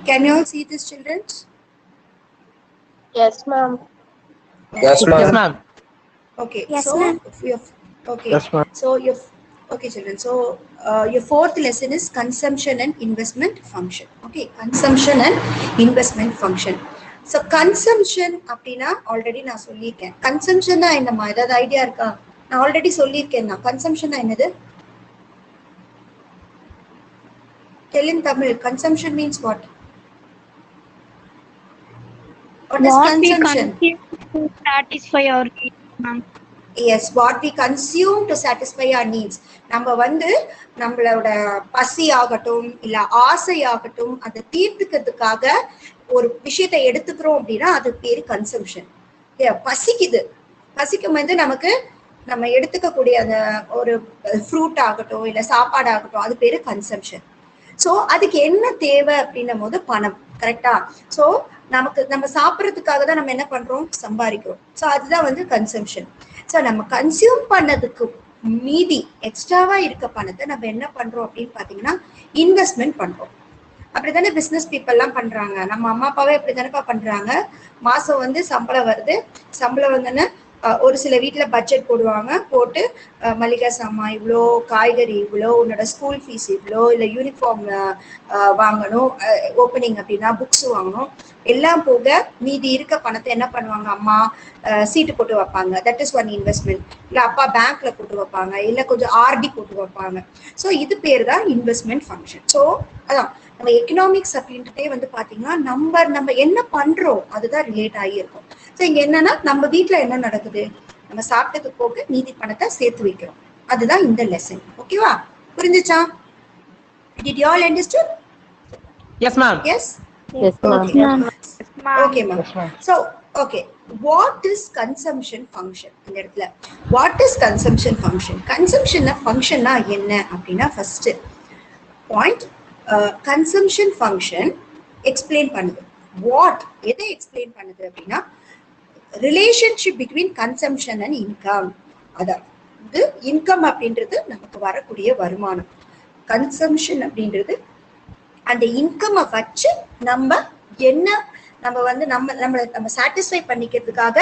Can you all see this, children? Yes, ma'am. Yes, ma'am. Yes, ma'am. Okay. Yes, So ma'am. okay. Yes, ma'am. So okay, children. So your fourth lesson is consumption and investment function. Okay, consumption and investment function. So consumption அப்படின்னா already நான் சொல்லியிருக்கேன். கன்சம்ஷன்னா என்னம்மா, ஏதாவது idea இருக்கா? நான் already சொல்லியிருக்கேன். கன்சம்ஷன்னா என்னது? Tell in Tamil. Consumption means what? What is What we consumption? consume to satisfy our needs, ma'am. Yes, what we consume to satisfy our needs. நம்ம வந்து நம்மளோட பசி ஆகட்டும் இல்ல ஆசை ஆகட்டும் அதை தீர்த்துக்கிறதுக்காக ஒரு விஷயத்தை எடுத்துக்கிறோம் அப்படின்னா அது பேரு கன்சம்ஷன். பசிக்கும் வந்து நமக்கு நம்ம எடுத்துக்கக்கூடிய அந்த ஒரு ஃப்ரூட் ஆகட்டும் இல்ல சாப்பாடு ஆகட்டும் அது பேரு கன்சம்ஷன். சோ அதுக்கு என்ன தேவை அப்படின்னும் போது பணம். கரெக்டா? சோ நம்ம சாப்பிடறதுக்காக தான் நம்ம என்ன பண்றோம், சம்பாதிக்கிறோம். சோ அதுதான் வந்து கன்சம்ஷன். சோ நம்ம கன்சியூம் பண்ணதுக்கு மீதி எக்ஸ்ட்ராவா இருக்க பணத்தை நம்ம என்ன பண்றோம் அப்படின்னு பாத்தீங்கன்னா இன்வெஸ்ட்மெண்ட் பண்றோம். அப்படித்தானே பிசினஸ் பீப்புள் எல்லாம் பண்றாங்க. நம்ம அம்மா அப்பாவே அப்படித்தானேப்பா பண்றாங்க. மாசம் வந்து சம்பளம் வருது, சம்பளம் வந்தோன்னு ஒரு சில வீட்டுல பட்ஜெட் போடுவாங்க, போட்டு மளிகை சாமான் இவ்வளோ, காய்கறி இவ்வளோ, உன்னோட ஸ்கூல் ஃபீஸ் இவ்வளோ, இல்லை யூனிஃபார்ம் வாங்கணும், ஓப்பனிங் அப்படின்னா புக்ஸ் வாங்கணும், எல்லாம் போக மீதி இருக்க பணத்தை என்ன பண்ணுவாங்க, அம்மா சீட்டு போட்டு வைப்பாங்க. That is one investment. இல்லை அப்பா பேங்க்ல போட்டு வைப்பாங்க, இல்லை கொஞ்சம் ஆர்டி போட்டு வைப்பாங்க. ஸோ இது பேர் தான் இன்வெஸ்ட்மெண்ட் ஃபங்க்ஷன். ஸோ அதான் நம்ம எக்கனாமிக்ஸ் அப்படின்றதே வந்து பாத்தீங்கன்னா நம்ம என்ன பண்றோம் அதுதான் ரிலேட் ஆகியிருக்கும். ஸோ இங்க என்னன்னா நம்ம வீட்டுல என்ன நடக்குது, நம்ம சாப்பிட்டது போக மீதி பணத்தை சேர்த்து வைக்கிறோம். அதுதான் இந்த லெசன். ஓகேவா? புரிஞ்சுச்சா? Did you all understood? Yes, ma'am. Yes? Yes, ma'am. Okay, ma'am. So, okay. What is consumption function? இந்த இடத்துல what is consumption function? Consumption function என்ன அப்படின்னா first point consumption function explain பண்ணுது. வாட் எதை எக்ஸ்பிளைன் பண்ணுது அப்படின்னா relationship between consumption and income. அதாவது income அப்படின்றது நமக்கு வரக்கூடிய வருமானம், கன்சம்ஷன் அப்படின்றது அந்த இன்கம் வச்சு நம்ம சாட்டிஸ்ஃபை பண்ணிக்கிறதுக்காக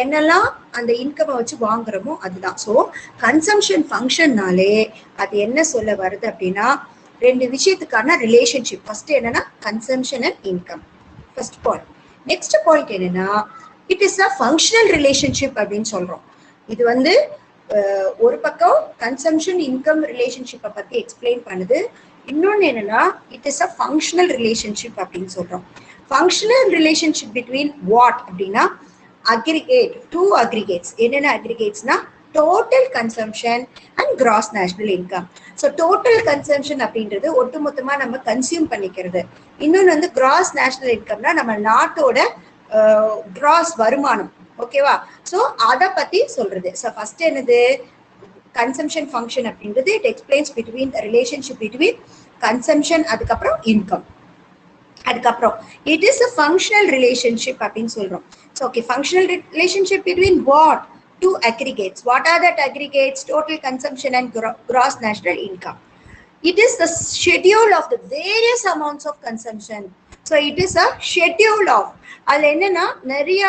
என்னெல்லாம் அந்த இன்கம் வச்சு வாங்குறோமோ அதுதான். ஸோ கன்சம்ஷன் ஃபங்க்ஷன்னாலே அது என்ன சொல்ல வருது அப்படின்னா ரெண்டு விஷயத்துக்கான ரிலேஷன்ஷிப். ஃபர்ஸ்ட் என்னன்னா consumption and income, first point. Next point என்னன்னா it is a functional relationship அப்படின்னு சொல்றோம். இது வந்து ஒரு பக்கம் கன்சம்ஷன் இன்கம் ரிலேஷன்ஷிப்பை பத்தி எக்ஸ்பிளைன் பண்ணுது. இன்னொன்னு என்னன்னா it is a functional relationship அப்படின்னு சொல்றோம். ஃபங்க்ஷனல் ரிலேஷன்ஷிப் பிட்வீன் வாட் அப்படின்னா அக்ரிகேட், டூ அக்ரிகேட்ஸ். என்னென்ன அக்ரிகேட்ஸ்னா total consumption and gross national income. So total consumption அப்படின்றது ஒட்டுமொத்தமா நம்ம கன்சியூம் பண்ணிக்கிறது. இன்னொன்று வந்து கிராஸ் நேஷனல் இன்கம்னா நம்ம நாட்டோட கிராஸ் வருமானம். ஓகேவா? ஸோ அதை பத்தி சொல்றது. ஸோ ஃபர்ஸ்ட் என்னது கன்சம்ஷன் ஃபங்க்ஷன் அப்படின்றது it explains between relationship between consumption, அதுக்கப்புறம் இன்கம், அதுக்கப்புறம் it is a functional relationship அப்படின்னு சொல்றோம். So okay, functional relationship between what? Two aggregates. What are that aggregates? Total consumption and gross national income. It is the schedule of the various amounts of consumption. So it is a schedule of. அதுல என்னன்னா நிறைய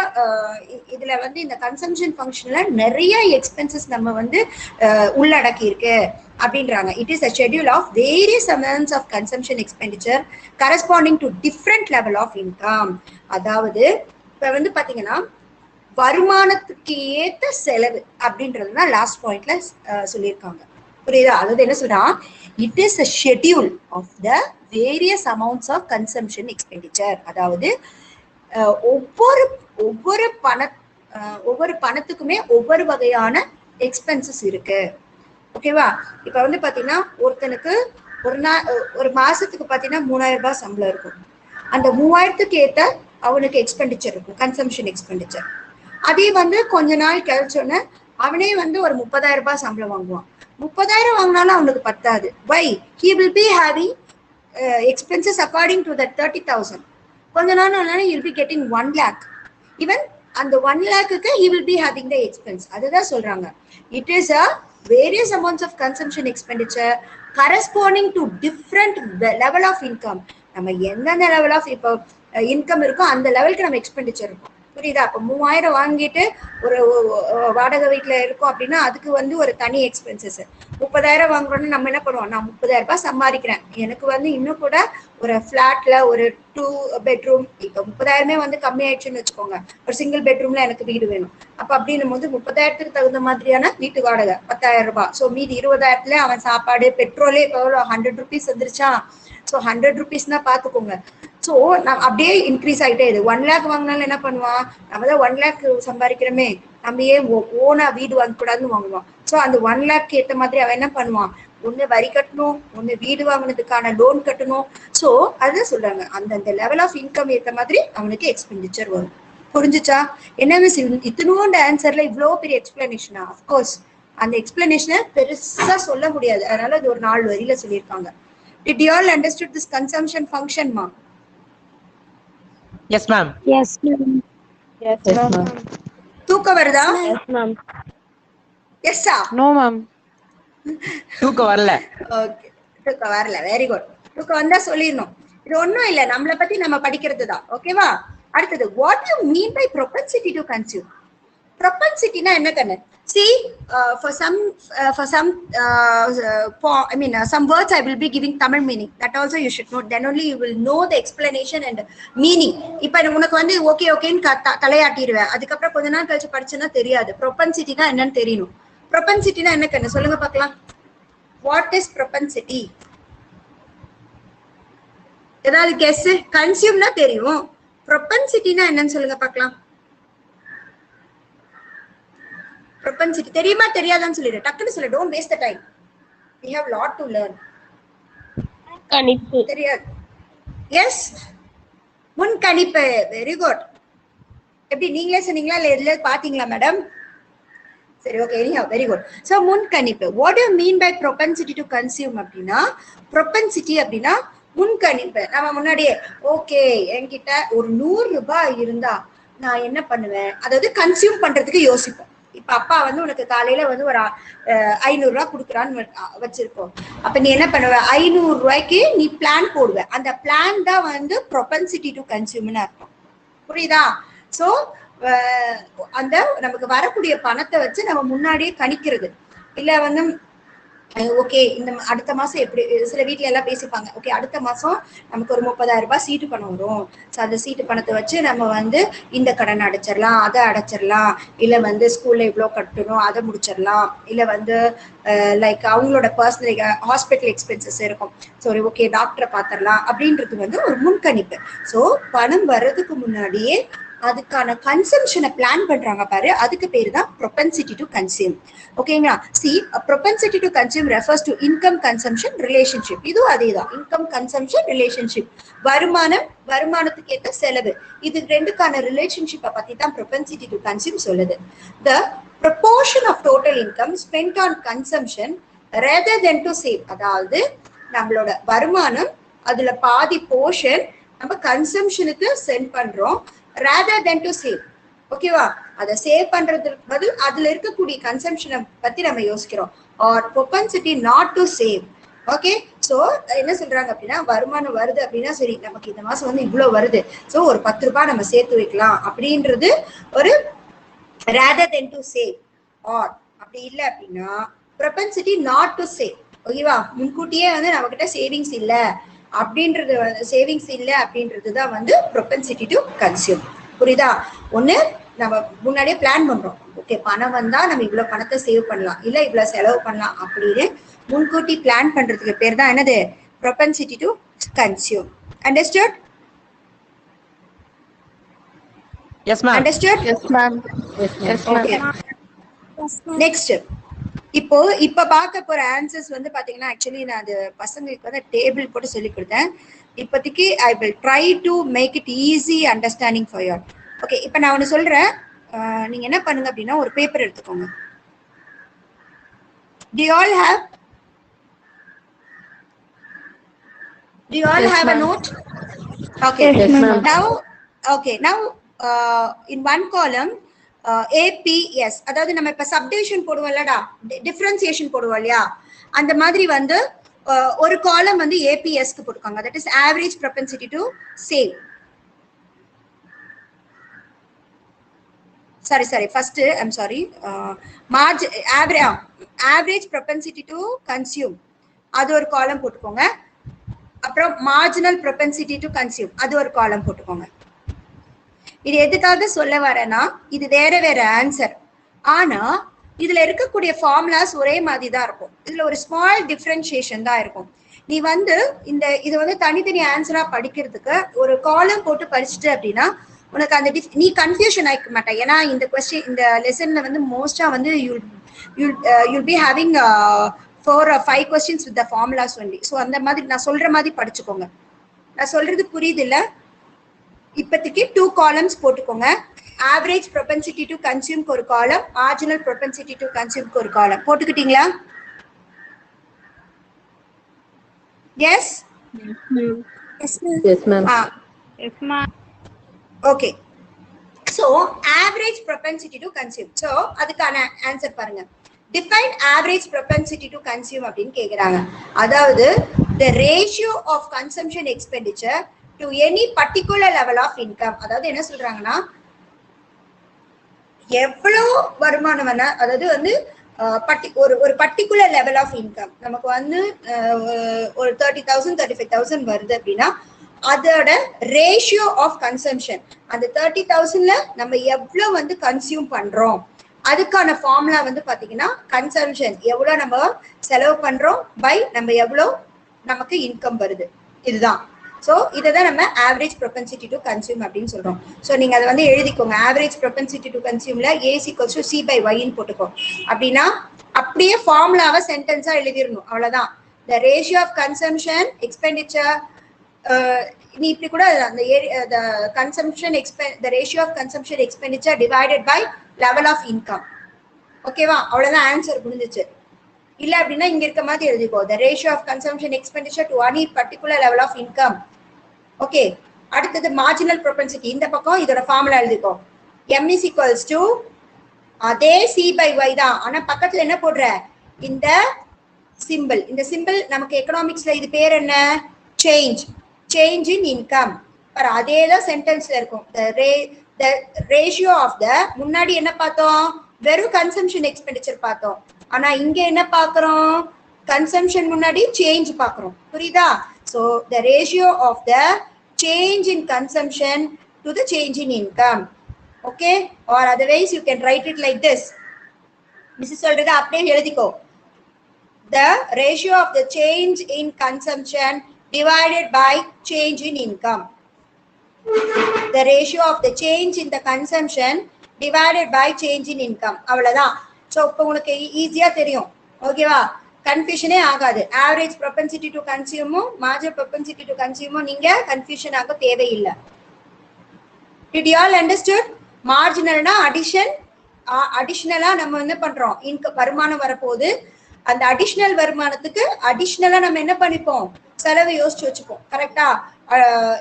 இதுல வந்து இந்த consumption ஃபங்க்ஷன்ல நிறைய expenses நம்ம வந்து உள்ளடக்கி இருக்கு அப்படின்றாங்க. It is a schedule of various amounts of consumption expenditure corresponding to different level of income. அதாவது இப்ப வந்து பாத்தீங்கன்னா வருமானத்துக்கு ஏத்த செலவு அப்படின்றதுதான் லாஸ்ட் பாயிண்ட்ல சொல்லியிருக்காங்க. புரியுதா? அதாவது என்ன சொல்றா, it is a schedule of the various amounts of consumption expenditure. அதாவது ஒவ்வொரு பணத்துக்குமே ஒவ்வொரு வகையான எக்ஸ்பென்சஸ் இருக்கு. ஓகேவா? இப்ப வந்து பாத்தீங்கன்னா ஒருத்தனுக்கு ஒரு மாசத்துக்கு பாத்தீங்கன்னா 3000 ரூபாய் சம்பளம் இருக்கும். அந்த 3000க்கு ஏத்த அவனுக்கு எக்ஸ்பெண்டிச்சர் இருக்கும், கன்சம்ஷன் எக்ஸ்பெண்டிச்சர். அதே வந்து கொஞ்ச நாள் கழிச்சோன்னு அவனே வந்து ஒரு 30,000 ரூபாய் சம்பளம் வாங்குவான். 30,000 வாங்கினாலும் அவனுக்கு பத்தாது. Why? He will be having expenses according to that 30,000. கொஞ்ச நாள் he will be getting 1 lakh. Even அந்த 1 lakhக்கு he will be having the expense. அதுதான் சொல்றாங்க. It is a various amounts of consumption expenditure corresponding to different level of income. நம்ம எந்தெந்த level of இப்போ income இருக்கோ அந்த லெவலுக்கு நம்ம எக்ஸ்பெண்டிச்சர் இருக்கும். புரியுதா? அப்ப 3000 வாங்கிட்டு ஒரு வாடகை வீட்டுல இருக்கோம் அப்படின்னா அதுக்கு வந்து ஒரு தனி எக்ஸ்பென்சஸ். 30,000 வாங்குறோம்னு நம்ம என்ன பண்ணுவோம், நான் 30,000 ரூபாய் சம்பாதிக்கிறேன், எனக்கு வந்து இன்னும் கூட ஒரு பிளாட்ல ஒரு 2 பெட்ரூம், இப்ப 30,000 வந்து கம்மி ஆயிடுச்சுன்னு வச்சுக்கோங்க, ஒரு சிங்கிள் பெட்ரூம்ல எனக்கு வீடு வேணும். அப்ப அப்படின்னும் போது 30,000க்கு தகுந்த மாதிரியான வீட்டு வாடகை 10,000 ரூபாய். ஸோ மீதி 20,000ல அவன் சாப்பாடு பெட்ரோலே இப்போ 100 ருபீஸ் வந்துருச்சா, ஸோ 100 ருபீஸ்னா பாத்துக்கோங்க. ஸோ நான் அப்படியே இன்க்ரீஸ் ஆகிட்டே இது 1 லேக் வாங்கினாலும் என்ன பண்ணுவான், நம்ம தான் 1 லேக் சம்பாதிக்கிறோமே, நம்ம ஏன் ஓனா வீடு வாங்கக்கூடாதுன்னு வாங்குவான். ஸோ அந்த 1 லேக் ஏற்ற மாதிரி அவன் என்ன பண்ணுவான், ஒன்று வரி கட்டணும், ஒன்று வீடு வாங்கினதுக்கான லோன் கட்டணும். ஸோ அதுதான் சொல்றாங்க, அந்தந்த லெவல் ஆஃப் இன்கம் ஏற்ற மாதிரி அவனுக்கு எக்ஸ்பெண்டிச்சர் வரும். புரிஞ்சுச்சா? என்ன மிஸ் இத்தனோண்டு ஆன்சர்ல இவ்வளோ பெரிய எக்ஸ்பிளனேஷனா? அஃப்கோர்ஸ் அந்த எக்ஸ்பிளனேஷனை பெருசா சொல்ல முடியாது, அதனால இது ஒரு 4 வரியில சொல்லியிருக்காங்க. Did you all understood this consumption function, ma? Yes, ma'am. Yes, ma'am. Yes, ma'am. தூக்கம் வருதா? Yes, ma'am. எஸ்ஸா? No, ma'am. தூக்கம் வரல. ஓகே, தூக்கம் வரல, வெரி குட். தூக்கம் வந்தா சொல்லிடணும். இது ஒண்ணும் இல்ல, நம்மளை பத்தி நம்ம படிக்கிறது தான். ஓகேவா? அடுத்தது, what you mean by propensity to consume? Propensity-னா என்ன கண்ணு? See, for some some words I will be giving Tamil meaning. That also you should know. Then only you will know the explanation and meaning. இப்ப உனக்கு வந்து okay ஓகேன்னு தலையாட்டிடுவேன், அதுக்கப்புறம் கொஞ்ச நாள் கழிச்சு படிச்சேன்னா தெரியாது. propensity-னா என்னன்னு தெரியணும். propensity-னா என்ன கண்ணு சொல்லுங்க பார்க்கலாம். What is propensity? ஏதாவது கெஸ்? கன்சியூம்னா தெரியும், propensity-னா என்னன்னு சொல்லுங்க பார்க்கலாம். propensity தெரியுமா தெரியாதான்னு சொல்லிடு, டக்குன்னு சொல்லு, don't waste the time, we have lot to learn. கணிப்பு. தெரியாது? எஸ், முன்கணிப்பு. Very good. எப்படி நீங்களே சொன்னீங்களா இல்ல எதுல பாத்தீங்களா மேடம்? சரி, ஓகே, வெரி குட். சோ முன்கணிப்பு. What you mean by propensity to consume அப்படின்னா, propensity அப்படின்னா முன்கணிப்பு. நம்ம முன்னாடியே ஓகே என்கிட்ட ஒரு 100 ரூபாய் இருந்தா நான் என்ன பண்ணுவேன், அதாவது கன்சியூம் பண்றதுக்கு யோசிப்போம். இப்ப அப்பா வந்து உனக்கு காலையில வந்து ஒரு 500 ரூபாய் கொடுக்குறான்னு வச்சிருக்கோம். அப்ப நீ என்ன பண்ணுவ, 500 ரூபாய்க்கு நீ பிளான் போடுவ. அந்த பிளான் தான் வந்து propensity to consume-னு அர்த்தம். புரியுதா? சோ அந்த நமக்கு வரக்கூடிய பணத்தை வச்சு நம்ம முன்னாடியே கணிக்கிறது. இல்ல வந்து ஓகே இந்த அடுத்த மாசம் எப்படி, சில வீட்டுல எல்லாம் பேசிப்பாங்க, ஓகே அடுத்த மாசம் நமக்கு ஒரு 30,000 ரூபாய் சீட்டு பணம் வரும், அந்த சீட்டு பணத்தை வச்சு நம்ம வந்து இந்த கடன் அடைச்சிடலாம், அதை அடைச்சிடலாம், இல்ல வந்து ஸ்கூல்ல இவ்வளவு கட்டணும் அதை முடிச்சிடலாம், இல்ல வந்து லைக் அவங்களோட பர்சனல் ஹாஸ்பிட்டல் எக்ஸ்பென்சஸ் இருக்கும், சரி ஓகே டாக்டரை பாத்திரலாம் அப்படின்றது வந்து ஒரு முன்கணிப்பு. ஸோ பணம் வர்றதுக்கு முன்னாடியே அதுக்கான கன்சம்ஷனை பிளான் பண்றாங்க பாரு, அதுக்கு பேரு தான் propensity to consume. ஓகேங்களா? See, a propensity to consume refers to income consumption relationship. இதுவும் அதேதான், income consumption relationship. வருமானத்துக்கு ஏற்ற செலவு, இது ரெண்டுக்கான ரிலேஷன்ஷிப்பை பத்தி தான் propensity to consume சொல்லுது. The proportion of total income spent on consumption rather than to save, அதாவது நம்மளோட வருமானம் அதுல பாதி போர்ஷன் நம்ம கன்சம்ஷனுக்கு சென்ட் பண்றோம், rather than to save. ஓகேவா? அதை சேவ் பண்றதுக்கு பதில் அதுல இருக்கக்கூடிய கன்சம்ஷனை பத்தி நம்ம யோசிக்கிறோம். or propensity not to save. Okay, so என்ன சொல்றாங்க அப்படின்னா, வருமானம் வருது அப்படின்னா சரி நமக்கு இந்த மாசம் வந்து இவ்வளவு வருது, சோ ஒரு 10 ரூபாய் நம்ம சேர்த்து வைக்கலாம் அப்படின்றது ஒரு rather than to save. or அப்படி இல்ல அப்படின்னா propensity not to save. ஓகேவா? முன்கூட்டியே வந்து நம்ம கிட்ட சேவிங்ஸ் இல்ல அப்படின்றது, சேவிங்ஸ் இல்ல அப்படின்றதுதான் வந்து propensity to consume. புரியுதா? ஒண்ணு நம்ம முன்னாடியே பிளான் பண்றோம், ஓகே பணம் வந்தா நம்ம இவ்வளவு பணத்தை சேவ் பண்ணலாம், இல்ல இவ்வளவு செலவு பண்ணலாம் அப்படின்னு முன்கூட்டி பிளான் பண்றதுக்கு பேர் தான் என்னது, propensity to consume. Understood? Yes, ma'am. Understood? Yes, ma'am. Yes, ma'am. Okay. Next, இப்ப பார்க்க போற ஆன்சர்ஸ் வந்து பாத்தீங்கன்னா, ஆக்சுவலி நான் அது பசங்களுக்கு வந்து டேபிள் போட்டு சொல்லி கொடுத்தேன். இப்போதைக்கு I will try to make it easy understanding for you. Okay, இப்ப நான் ஒண்ணு சொல்றேன், நீங்க என்ன பண்ணுங்க அப்படின்னா ஒரு பேப்பர் எடுத்துக்கோங்க. Do you all have a note? Okay. Yes, ma'am. Now in one column APS, அதாவது நம்ம இப்ப சப்டிவிஷன் போடுவோம்லடா, டிஃபரன்சியேஷன் போடுவோம் இல்லையா, அந்த மாதிரி வந்து ஒரு காலம் வந்து ஏபிஎஸ்க்கு போட்டுக்கோங்க, that is average propensity to save. sorry first I'm sorry, average propensity to consume அது ஒரு காலம் போட்டுக்கோங்க. அப்புறம் மார்ஜினல் propensity to consume அது ஒரு காலம் போட்டுக்கோங்க. இது எதுக்காக சொல்ல வரேன்னா, இது வேற வேற ஆன்சர், ஆனா இதுல இருக்கக்கூடிய ஃபார்முலாஸ் ஒரே மாதிரி தான் இருக்கும். இதுல ஒரு ஸ்மால் டிஃபரன்ஷியேஷன் தான் இருக்கும். நீ வந்து இது வந்து தனித்தனி ஆன்சரா படிக்கிறதுக்கு ஒரு காலம் போட்டு படிச்சுட்டு அப்படின்னா உனக்கு அந்த நீ கன்ஃபியூஷன் ஆயிக்க மாட்டா. ஏன்னா இந்த கொஸ்டின் இந்த லெசன்ல வந்து மோஸ்டா வந்து you'll be having 4 or 5 questions with the formulas only. So அந்த மாதிரி நான் சொல்ற மாதிரி படிச்சுக்கோங்க. நான் சொல்றது புரியுது இல்ல? இப்போதைக்கு 2 காலம்ஸ் போட்டுக்கோங்க. ஆவரேஜ் ப்ரொபென்சிட்டி டு கன்சியூம் ஒரு காலம், மார்ஜினல் ப்ரொபென்சிட்டி டு கன்சியூம் ஒரு காலம் போட்டுக்கிட்டீங்களா? Yes Yes, ma'am. Yes, ma'am. Okay. So average propensity to consume. So அதுக்கான ஆன்சர் பாருங்க. Define average propensity to consume அப்படின்னு கேக்குறாங்க. அதாவது the ratio of consumption expenditure to any particular level of income. அதாவது என்ன சொல்றாங்கன்னா, எவ்வளவு வருமானம் வேணா, அதாவது வந்து ஒரு பர்டிகுலர் லெவல் ஆஃப் இன்கம் நமக்கு வந்து ஒரு 30,000 35,000 வருது அப்படின்னா அதோட ரேஷியோ ஆஃப் கன்சம்ஷன், அந்த 30,000ல நம்ம எவ்வளவு வந்து கன்சியூம் பண்றோம் அதுக்கான ஃபார்முலா வந்து பாத்தீங்கன்னா கன்சம்ஷன் எவ்வளவு நம்ம செலவு பண்றோம் பை நம்ம எவ்வளவு நமக்கு இன்கம் வருது, இதுதான். ஸோ இதை தான் நம்ம ஆவரேஜ் ப்ரொபென்சிட்டி டு கன்சியூம் அப்படின்னு சொல்றோம். ஸோ நீங்க அதை வந்து எழுதிக்கோங்க. ஆவரேஜ் ப்ரொபென்சிட்டி டு கன்சியூம்ல as equals to C by ஒய்ன்னு போட்டுக்கோ. அப்படின்னா அப்படியே ஃபார்முலாவை சென்டென்ஸா எழுதிடணும், அவ்வளவுதான். The ratio of consumption expenditure, நீ இப்படி கூட அந்த consumption the ratio of consumption expenditure divided by level of income. ஓகேவா? அவ்வளவுதான், ஆன்சர் முடிஞ்சிச்சு. இல்ல அப்படின்னா இங்க இருக்க மாதிரி எழுதிக்கோ, the ratio of consumption expenditure to any particular level of income. Okay. அடுத்தது மார்ஜினல் ப்ரொபென்சிட்டி, இந்த பக்கம் இதோட formula எழுதிக்கோ. m is equals to அதே c by y தான், ஆனா பக்கத்துல என்ன போடுற, இந்த சிம்பிள். இந்த சிம்பிள் நமக்கு எக்கனாமிக்ஸ்ல இது பேர் என்ன, சேஞ்ச் இன் இன்கம். அதே தான் சென்டென்ஸ்ல இருக்கும். the ratio of the, முன்னாடி என்ன பார்த்தோம், வெறும் கன்சம்ஷன் எக்ஸ்பெண்டிச்சர் பார்த்தோம். ஆனா இங்க என்ன பார்க்கிறோம், கன்சம்ஷன் முன்னாடி சேஞ்ச் பார்க்கிறோம். புரியுதா? So the ratio of the change in consumption to the change in income. Okay, or otherwise you can write it like this. Mrs. சொல்றத அப்படியே எழுதிக்கோ. The ratio of the change in consumption divided by change in income. The ratio of the change in the consumption divided by change in income. அவ்வளவுதான். So இப்போ உங்களுக்கு ஈஸியா தெரியும். ஓகேவா? கன்ஃபியூஷனே ஆகாது. ஆவரேஜ் ப்ரொபென்சிட்டி டு கன்சியூமும் மார்ஜினல் ப்ரொபென்சிட்டி டு கன்சியூமும் நீங்க கன்ஃபியூஷன் ஆக தேவையில்லை. Did you all understood? மார்ஜினல்னா அடிஷனலா நம்ம என்ன பண்றோம், வருமானம் வரப்போகுது. அந்த அடிஷனல் வருமானத்துக்கு அடிஷனலா நம்ம என்ன பண்ணிப்போம், செலவு யோசிச்சு வச்சுப்போம். கரெக்டா?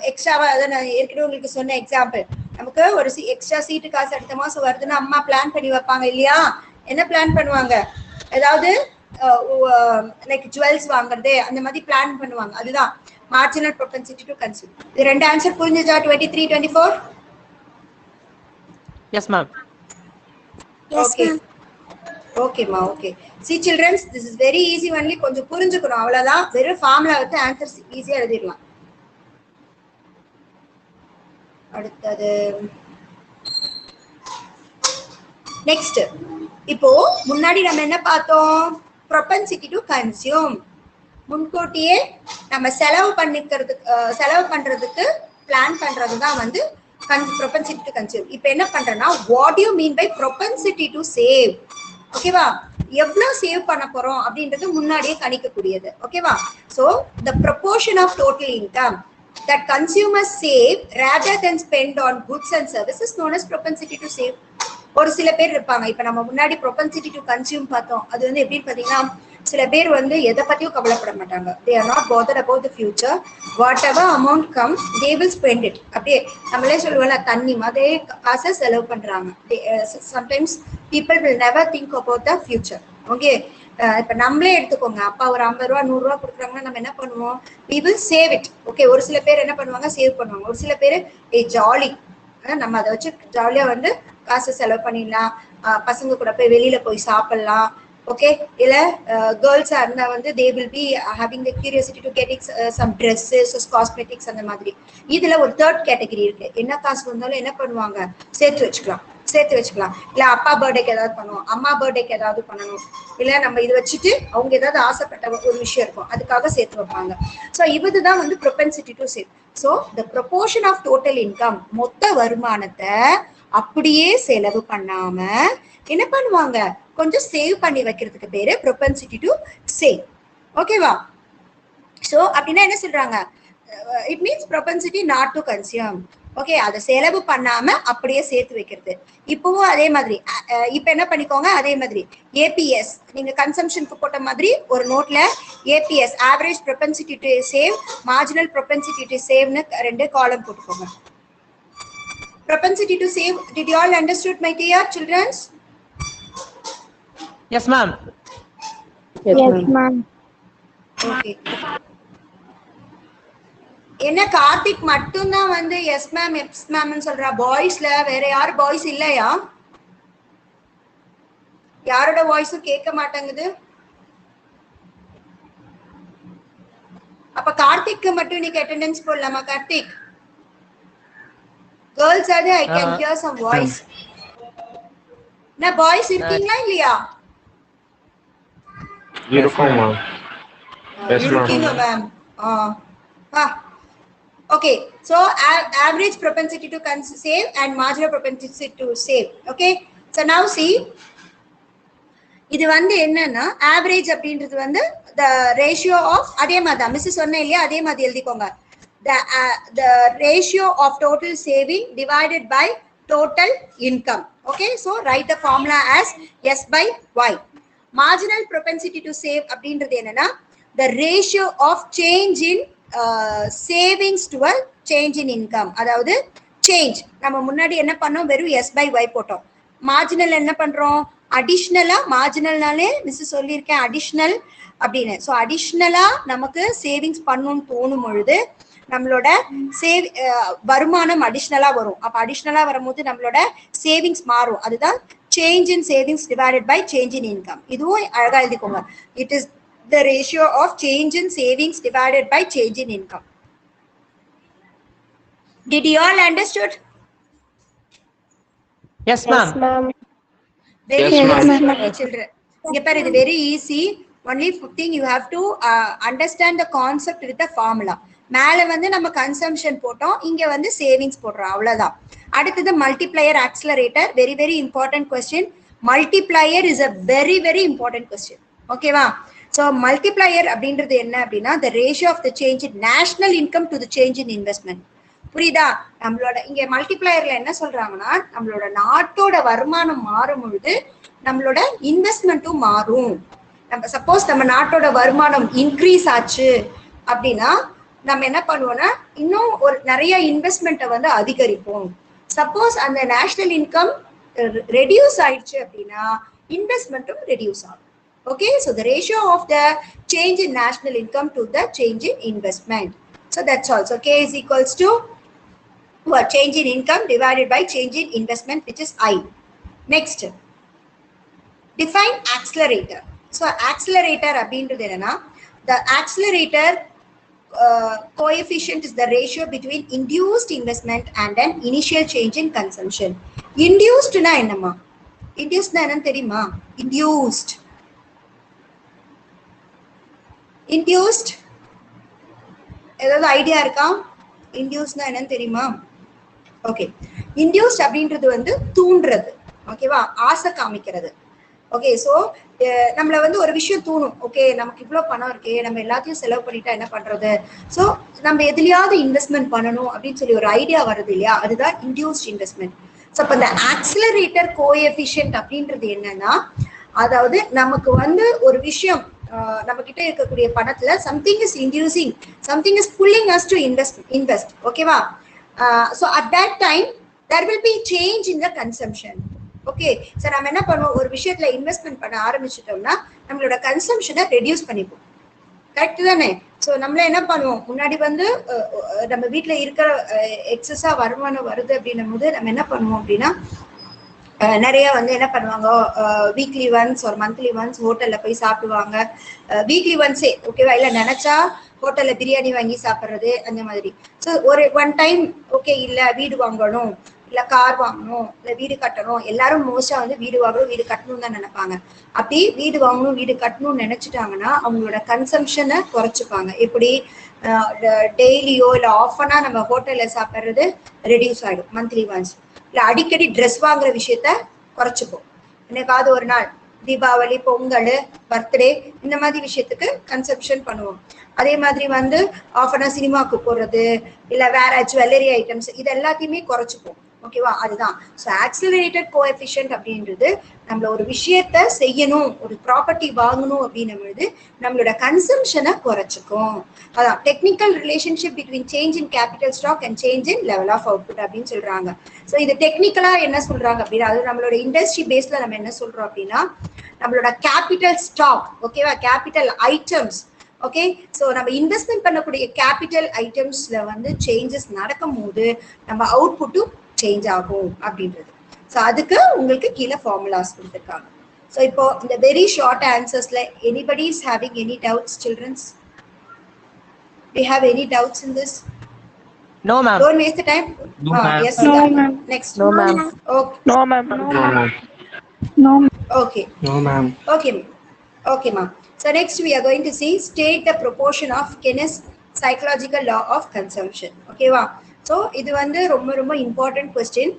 எக்ஸ்ட்ராவா, அதை நான் ஏற்கனவே உங்களுக்கு சொன்ன எக்ஸாம்பிள், நமக்கு ஒரு எக்ஸ்ட்ரா சீட்டு காசு அடுத்த மாசம் வருதுன்னா அம்மா பிளான் பண்ணி வைப்பாங்க இல்லையா? என்ன பிளான் பண்ணுவாங்க, ஏதாவது லைக் ஜுவல்ஸ் வாங்குறது, அந்த மாதிரி பிளான் பண்ணுவாங்க. அதுதான் மார்ஜினல் ப்ரொபென்சிட்டி டு கன்சியூம். இது ரெண்டு ஆன்சர் புரிஞ்சுச்சா? 23, 24. Yes, ma'am. Okay. Okay, ma. Okay. See, children, this is very easy only. கொஞ்சம் புரிஞ்சுக்கணும், அவ்வளவுதான். வெறும் ஃபார்முலா வச்சு ஆன்சர் ஈஸியா எழுதிடலாம். அடுத்தது நெக்ஸ்ட். இப்போ முன்னாடி நம்ம என்ன பார்த்தோம், ப்ரொபென்சிட்டி டு கன்சியூம். முன்கூட்டியே நம்ம செலவு பண்றதுக்கு பிளான் பண்றதுதான் வந்து propensity to consume. இப்போ என்ன பண்றேன்னா, what do you mean by propensity to save? ஓகேவா? எவ்வளவு சேவ் பண்ண போறோம் அப்படின்றது முன்னாடியே கணிக்கக்கூடியது. ஓகேவா? so the proportion of total income that consumers save rather than spend on goods and services known as propensity to save. ஒரு சில பேர் இருப்பாங்க, இப்ப நம்ம முன்னாடி propensity to consume பார்த்தோம். அது வந்து எப்படின்னு பாத்தீங்கன்னா, சில பேர் வந்து எதை பத்தியும் கவலைப்பட மாட்டாங்க. they are not bothered about the future. whatever amount comes they will spend it. அப்படியே நம்மளே சொல்லுவோம்ல, தண்ணி மாதிரி காசை செலவு பண்றாங்க. sometimes people will never think about the future. okay, இப்ப நம்மளே எடுத்துக்கோங்க, அப்பா ஒரு 50 ரூபா 100 ரூபா கொடுக்குறாங்கன்னா நம்ம என்ன பண்ணுவோம், we will save it. Okay, ஒரு சில பேர் என்ன பண்ணுவாங்க, சேவ் பண்ணுவாங்க. ஒரு சில பேர் ஜாலி, நம்ம அதை வச்சு ஜாலியா வந்து காசு செலவு பண்ணிடலாம், பசங்க கூட போய் வெளியில போய் சாப்பிடலாம். ஓகே, இல்ல கேர்ள்ஸா இருந்தா வந்து they will be having the curiosity to getting some dresses, cosmetics அந்த மாதிரி. இதுல ஒரு தேர்ட் கேட்டகரி இருக்கு, என்ன காசு வந்தாலும் என்ன பண்ணுவாங்க, சேர்த்து வச்சுக்கலாம். இல்ல அப்பா பர்த்டேக்கு ஏதாவது பண்ணுவோம், அம்மா பர்த்டேக்கு ஏதாவது பண்ணணும், இல்ல நம்ம இது வச்சுட்டு அவங்க ஏதாவது ஆசைப்பட்ட ஒரு விஷயம் இருக்கும் அதுக்காக சேர்த்து வைப்பாங்க. ஸோ இதுதான் வந்து propensity to save. So the proportion of total income, மொத்த வருமானத்தை அப்படியே செலவு பண்ணாம என்ன பண்ணுவாங்க, கொஞ்சம் சேவ் பண்ணி வைக்கிறதுக்கு பேரு ப்ரொபென்சிட்டி டு சேவ். ஓகேவா? ஸோ அப்படின்னா என்ன சொல்றாங்க, it means propensity not to consume. Okay, அதை செலவு பண்ணாம அப்படியே சேர்த்து வைக்கிறது. இப்பவும் அதே மாதிரி இப்ப என்ன பண்ணிக்கோங்க, அதே மாதிரி ஏபிஎஸ் நீங்க கன்சம்ஷனுக்கு போட்ட மாதிரி ஒரு நோட்ல APS average propensity to save, marginal propensity to சேவ்னு 2 காலம் போட்டுக்கோங்க. propensity to save, did you all understood my dear children? Yes ma'am. Yes ma'am. Okay. என்ன கார்த்திக் மட்டும் தான் வந்து எஸ் மேம் எஸ் மேம்னு சொல்றா, பாய்ஸ்ல வேற யாரும் பாய்ஸ் இல்லையா? யாரோட வாய்ஸும் கேட்க மாட்டேங்குது. அப்ப கார்த்திக்கு மட்டும் இன்னைக்கு அட்டெண்டன்ஸ் போடலாமா? கார்த்திக், கேர்ள்ஸ் ஆது I can hear some voice. நான் பாய்ஸ் இருக்கீங்களா இல்லையா? இருக்கோம் மேம். Yes ma'am. இருக்கீங்க ma'am. Okay, so average propensity to save and marginal propensity to save. Okay, so now see, இது வந்து என்னன்னா average அப்படின்றது வந்து the ratio of, அதே மாதிரி மிஸ் சொன்னேன் இல்லையா, அதே மாதிரி எழுதிக்கோங்க, the ratio of total saving divided by total income. Okay, so write the formula as S by Y. Marginal propensity to save அப்படின்றது என்னன்னா the ratio of change in savings to a change in income. அதாவது change, நம்ம முன்னாடி என்ன பண்ணோம், வெறும் S by Y போட்டோம். Marginal என்ன பண்றோம், அடிஷ்னலா, மார்ஜினல்னாலே மிஸ் சொல்லியிருக்கேன் அடிஷ்னல் அப்படின்னு. ஸோ அடிஷ்னலா நமக்கு சேவிங்ஸ் பண்ணணும்னு தோணும் பொழுது நம்மளோட வருமானம் அடிஷ்னலா வரும். அப்ப அடிஷ்னலா வரும்போது நம்மளோட சேவிங்ஸ் மாறும். அதுதான் change in savings divided by change in income. இதுவும் அழகா எழுதிக்கோங்க, it is the ratio of change in savings divided by change in income. Did you all understood? Yes ma'am. Yes ma'am. Very Yes, easy ma'am. for you children. It is very easy. Only thing you have to understand the concept with the formula. மேல வந்து நம்ம consumption போட்டோம், இங்க வந்து savings போடுறோம், அவ்வளவுதான். அடுத்தது multiplier accelerator, very very important question. Multiplier is a very very important question. ஓகேவா? ஸோ மல்டிப்ளையர் அப்படின்றது என்ன அப்படின்னா the ratio of the change in national income to the change in investment. புரியுதா? நம்மளோட இங்க மல்டிப்ளையர்ல என்ன சொல்றாங்கன்னா, நம்மளோட நாட்டோட வருமானம் மாறும் பொழுது நம்மளோட இன்வெஸ்ட்மெண்ட்டும் மாறும். நம்ம சப்போஸ் நம்ம நாட்டோட வருமானம் இன்க்ரீஸ் ஆச்சு அப்படின்னா நம்ம என்ன பண்ணுவோம்னா இன்னும் ஒரு நிறைய இன்வெஸ்ட்மெண்ட்டை வந்து அதிகரிப்போம். சப்போஸ் அந்த நேஷனல் இன்கம் ரெடியூஸ் ஆயிடுச்சு அப்படின்னா இன்வெஸ்ட்மெண்ட்டும் ரெடியூஸ் ஆகும். Okay, so the ratio of the change in national income to the change in investment. So that's all. So K is equals to what? Change in income divided by change in investment, which is I. Next, define accelerator. So accelerator அப்படின்றது என்னன்னா, the accelerator coefficient is the ratio between induced investment and an initial change in consumption. Induced na என்னமா? Induced na என்னன்னு தெரியுமா? Induced. Induced ஏதாவது idea இருக்கா? இன்டியூஸ்னா என்னன்னு தெரியுமா? Okay, induced அப்படின்றது வந்து தூண்டுறது. ஓகேவா? ஆசை காமிக்கிறது. ஓகே, ஸோ நம்மள வந்து ஒரு விஷயம் தூணும். ஓகே, நமக்கு இவ்வளோ பணம் இருக்கே, நம்ம எல்லாத்தையும் செலவு பண்ணிட்டா என்ன பண்றது, ஸோ நம்ம எதுலையாவது இன்வெஸ்ட்மெண்ட் பண்ணணும் அப்படின்னு சொல்லி ஒரு ஐடியா வருது இல்லையா, அதுதான் இன்டியூஸ்ட் இன்வெஸ்ட்மெண்ட். ஸோ அப்போ இந்த ஆக்சிலரேட்டர் கோஎஃபிஷியன்ட் அப்படின்றது என்னன்னா, அதாவது நமக்கு வந்து ஒரு விஷயம் நம்ம கிட்ட இருக்கக்கூடிய பணத்துல something is inducing, something is pulling us to invest. ஓகேவா? So at that time there will be change in the consumption. Okay. So நம்ம என்ன பண்ணுவோம், ஒரு விஷயத்துல இன்வெஸ்ட்மெண்ட் பண்ண ஆரம்பிச்சிட்டோம்னா நம்மளோட கன்சம்ஷனை ரெடியூஸ் பண்ணிப்போம். கரெக்ட் தானே? சோ நம்மள என்ன பண்ணுவோம், முன்னாடி வந்து நம்ம வீட்டுல இருக்கிற எக்ஸஸா வருமானம் வருது அப்படின்னும் போது நம்ம என்ன பண்ணுவோம் அப்படின்னா நிறைய வந்து என்ன பண்ணுவாங்க, வீக்லி ஒன்ஸ் ஒரு மந்த்லி ஒன்ஸ் ஹோட்டல்ல போய் சாப்பிடுவாங்க. வீக்லி ஒன்ஸே ஓகேவா, இல்ல நினைச்சா ஹோட்டல்ல பிரியாணி வாங்கி சாப்பிடுறது அந்த மாதிரி. ஸோ ஒரு ஒன் டைம் ஓகே, இல்ல வீடு வாங்கணும், இல்ல கார் வாங்கணும், இல்ல வீடு கட்டணும். எல்லாரும் மோஸ்டா வந்து வீடு வாங்கணும் வீடு கட்டணும்னு தான் நினைப்பாங்க. அப்படி வீடு வாங்கணும் வீடு கட்டணும்னு நினைச்சிட்டாங்கன்னா அவங்களோட கன்சம்ஷனை குறைச்சிப்பாங்க. எப்படி டெய்லியோ இல்ல ஆஃபனா நம்ம ஹோட்டல்ல சாப்பிடுறது ரெடியூஸ் ஆயிடும் மந்த்லி ஒன்ஸ். இல்ல அடிக்கடி ட்ரெஸ் வாங்குற விஷயத்த குறைச்சிப்போம். என்னைக்காவது ஒரு நாள் தீபாவளி, பொங்கல், பர்த்டே இந்த மாதிரி விஷயத்துக்கு கன்சப்ஷன் பண்ணுவோம். அதே மாதிரி வந்து ஆஃபனா சினிமாவுக்கு போறது, இல்ல வேற ஜுவல்லரி ஐட்டம்ஸ், இது எல்லாத்தையுமே குறைச்சிப்போம். ஓகேவா? அதுதான். ஸோ ஆக்சிலரேட்டட் கோஎஃபிஷியன்ட் அப்படின்றது நம்மள ஒரு விஷயத்த செய்யணும், ஒரு ப்ராப்பர்ட்டி வாங்கணும் அப்படின்னும் பொழுது நம்மளோட கன்சம்ஷனை குறைச்சிக்கும். அதான் technical relationship between change in capital stock and change in level of output அப்படின்னு சொல்றாங்க. ஸோ இது டெக்னிக்கலா என்ன சொல்றாங்க அப்படின்னா, அது நம்மளோட இண்டஸ்ட்ரி பேஸ்ல நம்ம என்ன சொல்றோம் அப்படின்னா, நம்மளோட கேபிட்டல் ஸ்டாக், ஓகேவா, கேபிட்டல் ஐட்டம்ஸ், ஓகே. ஸோ நம்ம இன்வெஸ்ட்மெண்ட் பண்ணக்கூடிய கேபிட்டல் ஐட்டம்ஸ்ல வந்து சேஞ்சஸ் நடக்கும் போது நம்ம அவுட்புட்டும் சேஞ்ச் ஆகும் அப்படின்றது. ஸோ அதுக்கு உங்களுக்கு கீழே ஃபார்முலாஸ் கொடுத்துருக்காங்க. ஸோ இப்போ இந்த வெரி ஷார்ட் ஆன்சர்ஸ்ல anybody is having any doubts childrens? Do you have any doubts in this? No, ma'am. Don't waste the time. No, ma'am. Yes, No, ma'am. ma'am. Next. No, ma'am. Okay. No, ma'am. No, ma'am. No. Okay. No, ma'am. Okay. Okay, ma'am. So next we are going to see state the proportion of Keynes psychological law of consumption. Okay, வா? So இது வந்து ரொம்ப ரொம்ப important question.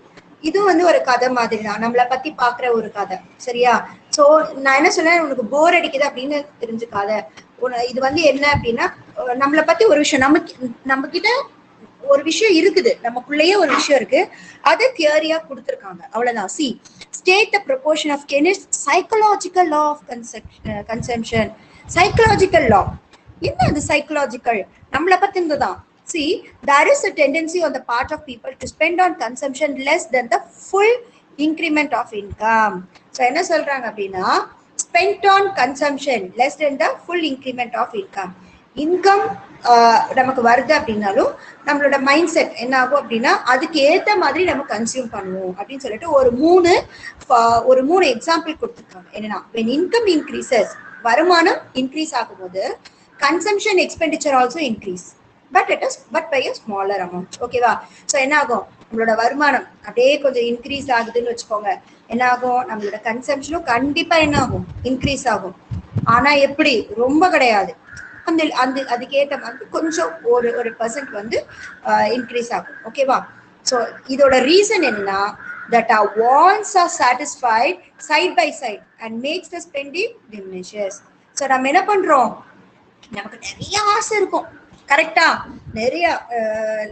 இது வந்து ஒரு கதை மாதிரி தான், நம்மளை பத்தி பாக்குற ஒரு கதை. சரியா? சோ நான் என்ன சொன்னேன், உனக்கு போர் அடிக்குது அப்படின்னு தெரிஞ்சுக்காத. இது வந்து என்ன அப்படின்னா, நம்மளை பத்தி ஒரு விஷயம், நம்ம கிட்ட ஒரு விஷயம் இருக்குது, நமக்குள்ளேயே ஒரு விஷயம் இருக்கு, அது தியரியா கொடுத்துருக்காங்க, அவ்வளவுதான். C state the proportion of Keynes psychological law of consumption. Psychological law என்ன? அது சைக்கலாஜிக்கல் நம்மளை பத்தி இருந்துதான். See, there is a tendency on the part of people to spend on consumption less than the full increment of income. So என்ன சொல்றாங்க அப்படின்னா, spent on consumption less than the full increment of income. Income நமக்கு வருது அப்படின்னாலும் நம்மளோட mind set என்ன ஆகும் அப்படின்னா, அதுக்கு ஏத்த மாதிரி நம்ம கன்சியூம் பண்ணுவோம் அப்படின்னு சொல்லிட்டு ஒரு மூணு எக்ஸாம்பிள் கொடுத்துருக்காங்க. என்னன்னா, when income increases, வருமானம் இன்க்ரீஸ் ஆகும்போது consumption expenditure also increase, but by a smaller amount. ஓகேவா? ஸோ என்ன ஆகும், நம்மளோட வருமானம் அப்படியே கொஞ்சம் இன்க்ரீஸ் ஆகுதுன்னு வச்சுக்கோங்க, என்ன ஆகும், நம்மளோட கன்சம்ஷனும் கண்டிப்பா என்ன ஆகும், இன்க்ரீஸ் ஆகும். ஆனா எப்படி, ரொம்ப கிடையாது, அந்த அந்த அதுக்கேற்ற மாதிரி கொஞ்சம் ஒரு பர்சன்ட் வந்து இன்க்ரீஸ் ஆகும். ஓகேவா? ஸோ இதோட ரீசன் என்னன்னா, that our wants are satisfied side by side and makes the spending diminishes. So நம்ம என்ன பண்றோம், நமக்கு நிறைய ஆசை இருக்கும், கரெக்டா, நிறைய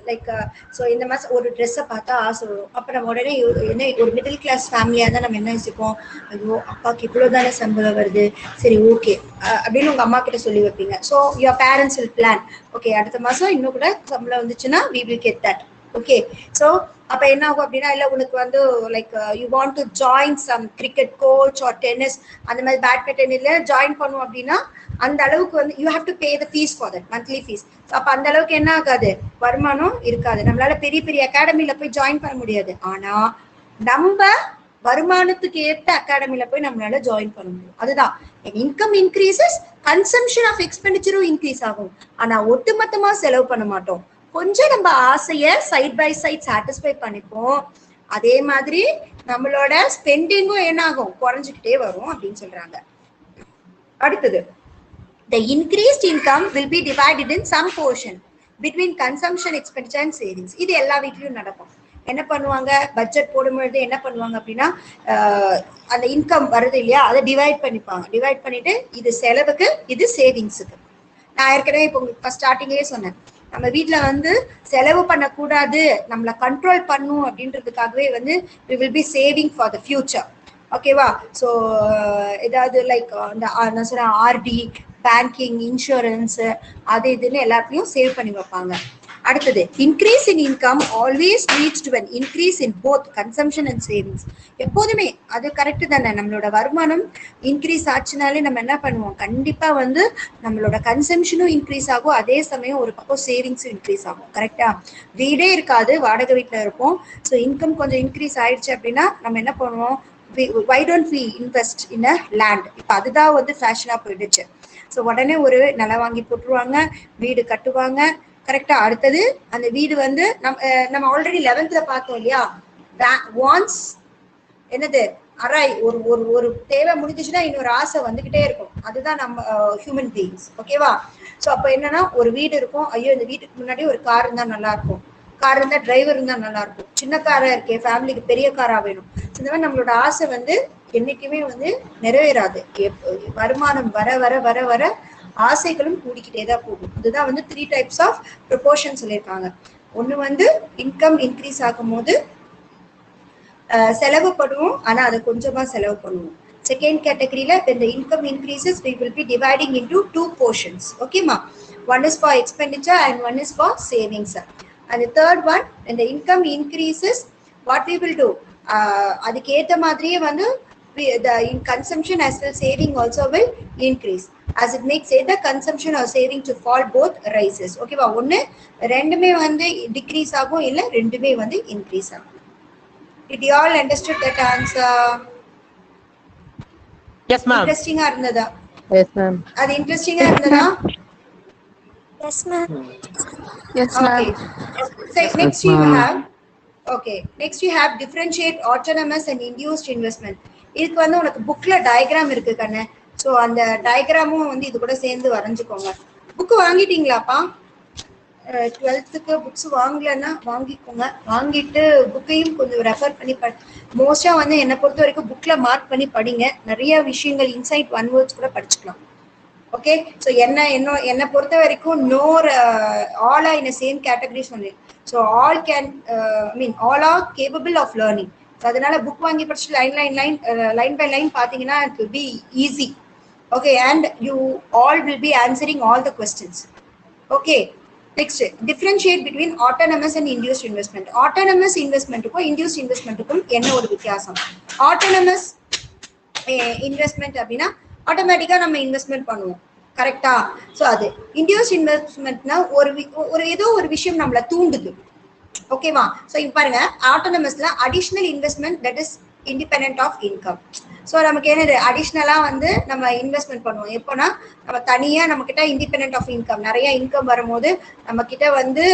லைக் ஸோ இந்த மாதிரி ஒரு ட்ரெஸ்ஸை பார்த்தா ஆசை வரும். அப்போ நம்ம உடனே என்ன, ஒரு மிடில் கிளாஸ் ஃபேமிலியாக இருந்தால் நம்ம என்ன யோசிப்போம், ஐயோ அப்பாவுக்கு இவ்வளோ தானே சம்பளம் வருது, சரி ஓகே அப்படின்னு உங்கள் அம்மா கிட்ட சொல்லி வைப்பீங்க. So your parents will plan, okay அடுத்த மாதம் இன்னும் கூட சம்பளம் வந்துச்சுன்னா we will get that. Okay. So அப்போ என்ன ஆகும் அப்படின்னா, இல்லை உனக்கு வந்து like you want to join some cricket coach or tennis அந்த மாதிரி பேட்மிண்டன் இல்லை ஜாயின் பண்ணுவோம் அப்படின்னா அந்த அளவுக்கு வந்து you have to pay the fees for that monthly fees. அப்போ அந்த அளவுக்கு என்ன ஆகாது, வருமானம் இருக்காது, நம்மளால பெரிய பெரிய அகாடமியில போய் ஜாயின் பண்ண முடியாது. ஆனா நம்ம வருமானத்துக்கு ஏற்ற அகாடமியில போய் நம்மளால ஜாயின் பண்ண முடியும். அதுதான் இன்கம் இன்க்ரீசஸ், கன்சம்ஷன் ஆஃப் எக்ஸ்பெண்டிச்சரும் இன்க்ரீஸ் ஆகும். ஆனா ஒட்டுமொத்தமா செலவு பண்ண மாட்டோம், கொஞ்சம் நம்ம ஆசைய சைட் பை சைட் சாட்டிஸ்ஃபை பண்ணிப்போம். அதே மாதிரி நம்மளோட ஸ்பெண்டிங்கும் என்ன ஆகும், குறைஞ்சிக்கிட்டே வரும் அப்படின்னு சொல்றாங்க. அடுத்தது, the increased income will be divided in some portion between consumption, expenditure and savings. இது எல்லா வீட்லயும் நடக்கும். என்ன பண்ணுவாங்க, பட்ஜெட் போடும்பொழுது என்ன பண்ணுவாங்க அப்படின்னா, அந்த இன்கம் வருது இல்லையா, அதை டிவைட் பண்ணிப்பாங்க. டிவைட் பண்ணிட்டு இது செலவுக்கு, இது சேவிங்ஸுக்கு. நான் ஏற்கனவே இப்போ உங்களுக்கு ஸ்டார்டிங்லேயே சொன்னேன், நம்ம வீட்டுல வந்து செலவு பண்ணக்கூடாது, நம்மளை கண்ட்ரோல் பண்ணும் அப்படின்றதுக்காகவே வந்து we will be saving for the future. ஓகேவா? ஸோ ஏதாவது லைக் இந்த நான் சொன்ன ஆர்டி, பேங்கிங், இன்சூரன்ஸ், அது இதுன்னு எல்லாத்தையும் சேவ் பண்ணி வைப்பாங்க. அடுத்தது increase in income always leads to an increase in both consumption and savings. எப்போதுமே அது கரெக்ட் தானே. நம்மளோட வருமானம் இன்க்ரீஸ் ஆச்சுனாலே நம்ம என்ன பண்ணுவோம், கண்டிப்பா வந்து நம்மளோட கன்சம்ஷனும் இன்க்ரீஸ் ஆகும், அதே சமயம் ஒரு பக்கம் சேவிங்ஸும் இன்க்ரீஸ் ஆகும். கரெக்டா? வீடே இருக்காது, வாடகை வீட்டுல இருப்போம். ஸோ இன்கம் கொஞ்சம் இன்க்ரீஸ் ஆயிடுச்சு அப்படின்னா நம்ம என்ன பண்ணுவோம், why don't we invest in a land? இப்போ அதுதான் வந்து ஃபேஷனா போயிடுச்சு. ஸோ உடனே ஒரு நிலம் வாங்கி போட்டுருவாங்க, வீடு கட்டுவாங்க. கரெக்டா? அடுத்தது அந்த வீடு வந்து நம்ம ஆல்ரெடி 11th பார்த்தோம் இல்லையா, வான்ஸ் என்னது அரை ஒரு ஒரு ஒரு தேவை முடிஞ்சிச்சுன்னா இன்னொரு ஆசை வந்துகிட்டே இருக்கும். அதுதான் நம்ம ஹியூமன் பீயிங்ஸ். ஓகேவா? ஸோ அப்போ என்னன்னா ஒரு வீடு இருக்கும், ஐயோ இந்த வீட்டுக்கு முன்னாடி ஒரு கார் இருந்தா நல்லா இருக்கும், கார் இருந்தா டிரைவர் இருந்தா நல்லா இருக்கும், சின்ன காரா இருக்கே ஃபேமிலிக்கு பெரிய காரா வேணும். இந்த மாதிரி நம்மளோட ஆசை வந்து என்னைக்குமே வந்து நிறைவேறாது. வருமானம் வர வர வர வர ஆசைகளும் கூடிக்கிட்டே தான் போகும். இதுதான் வந்து 3 types ஆஃப் ப்ரொபோர்ஷன் சொல்லியிருக்காங்க. ஒண்ணு வந்து இன்கம் இன்க்ரீஸ் ஆகும் போது செலவு பண்ணுவோம், ஆனா அதை கொஞ்சமா செலவு பண்ணுவோம். செகண்ட் கேட்டகரியில when the income increases we will be dividing into 2 portions. ஓகேமா? one is for expenditure and one is for savings. And the third one, when the income increases what we will do, அதுக்கு ஏத்த மாதிரியே வந்து the consumption as well saving also will increase. As it makes either consumption or saving to fall, both rises. Okay வா? ஒண்ணு ரெண்டுமே வந்து degrees ஆகும், இல்ல ரெண்டுமே வந்து இன்க்ரீஸ் ஆகும். Did you all understood that answer? Yes ma'am. இன்ட்ரெஸ்டிங்கா இருந்ததா? Yes ma'am. அது இன்ட்ரெஸ்டிங்கா இருந்ததா? Yes, ma'am. Yes Okay. ma'am. So next you have, okay, next you have differentiate autonomous and induced investment. இதுக்கு வந்து உனக்கு புக்ல டயக்ராம் இருக்கு கண்ணு. ஸோ அந்த டயக்ராமும் வந்து இது கூட சேர்ந்து வரைஞ்சுக்கோங்க. புக்கு வாங்கிட்டீங்களாப்பா? 12th புக்ஸ் வாங்கலன்னா வாங்கிக்கோங்க. வாங்கிட்டு புக்கையும் கொஞ்சம் ரெஃபர் பண்ணி மோஸ்டா வந்து என்னை பொறுத்த வரைக்கும் புக்ல மார்க் பண்ணி படிங்க. நிறைய விஷயங்கள் இன்சைட் ஒன் வேர்ட்ஸ் கூட படிச்சுக்கலாம். ஓகே? ஸோ என்னை பொறுத்த வரைக்கும் nor all are in same category சொன்னேன். So all can all are capable of learning. So அதனால புக் வாங்கி படிச்சுட்டு லைன் பை லைன் பார்த்தீங்கன்னா it will be easy. Okay? And you all will be answering all the questions. Okay? Next differentiate between autonomous and induced investment. Autonomous இன்வெஸ்ட்மெண்ட்டுக்கும் induced இன்வெஸ்ட்மெண்ட்டுக்கும் என்ன ஒரு வித்தியாசம்? Autonomous investment அப்படின்னா ஆட்டோமேட்டிக்கா நம்ம இன்வெஸ்ட்மெண்ட் பண்ணுவோம். கரெக்டா? ஸோ அது இன்டியூஸ்ட் இன்வெஸ்ட்மெண்ட்னா ஒரு ஏதோ ஒரு விஷயம் நம்மளை தூண்டுது. ஓகேவா? ஸோ இங்க பாருங்க, ஆட்டோனமஸ்ல additional investment that is independent of income. So நமக்கு என்னது அடிஷ்னலா வந்து நம்ம இன்வெஸ்ட்மெண்ட் பண்ணுவோம். எப்போனா நம்ம தனியா நம்ம கிட்ட இண்டிபெண்டன்ட் ஆஃப் இன்கம், நிறைய இன்கம் வரும்போது நம்ம கிட்ட வந்து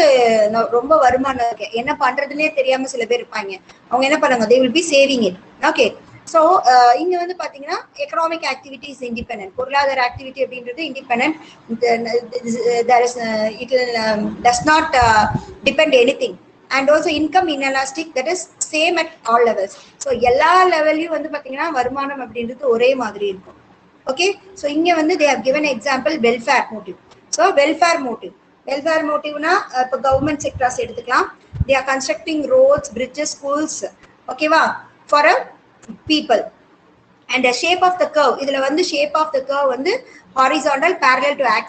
ரொம்ப வருமானம் இருக்கு, என்ன பண்றதுன்னே தெரியாம சில பேர் இருப்பாங்க. அவங்க என்ன பண்ணுவாங்க, they will be saving it. Okay? So இங்க வந்து பாத்தீங்கன்னா எக்கனாமிக் ஆக்டிவிட்டி இஸ் இண்டிபெண்டன்ட். பொருளாதார ஆக்டிவிட்டி அப்படின்றது independent. It does not depend anything. And also income inelastic, that is same at all levels. So எல்லா லெவல்லையும் வந்து பாத்தீங்கன்னா வருமானம் அப்படின்றது ஒரே மாதிரி இருக்கும். ஓகே? ஸோ இங்க வந்து they have given example welfare motive. So welfare மோட்டிவ்னா இப்போ கவர்மெண்ட் செக்டர்ஸ் எடுத்துக்கலாம். They are constructing roads, bridges, schools. ஓகேவா? For a people. And the shape of the curve, இதுல வந்து shape of the curve வந்து horizontal parallel to x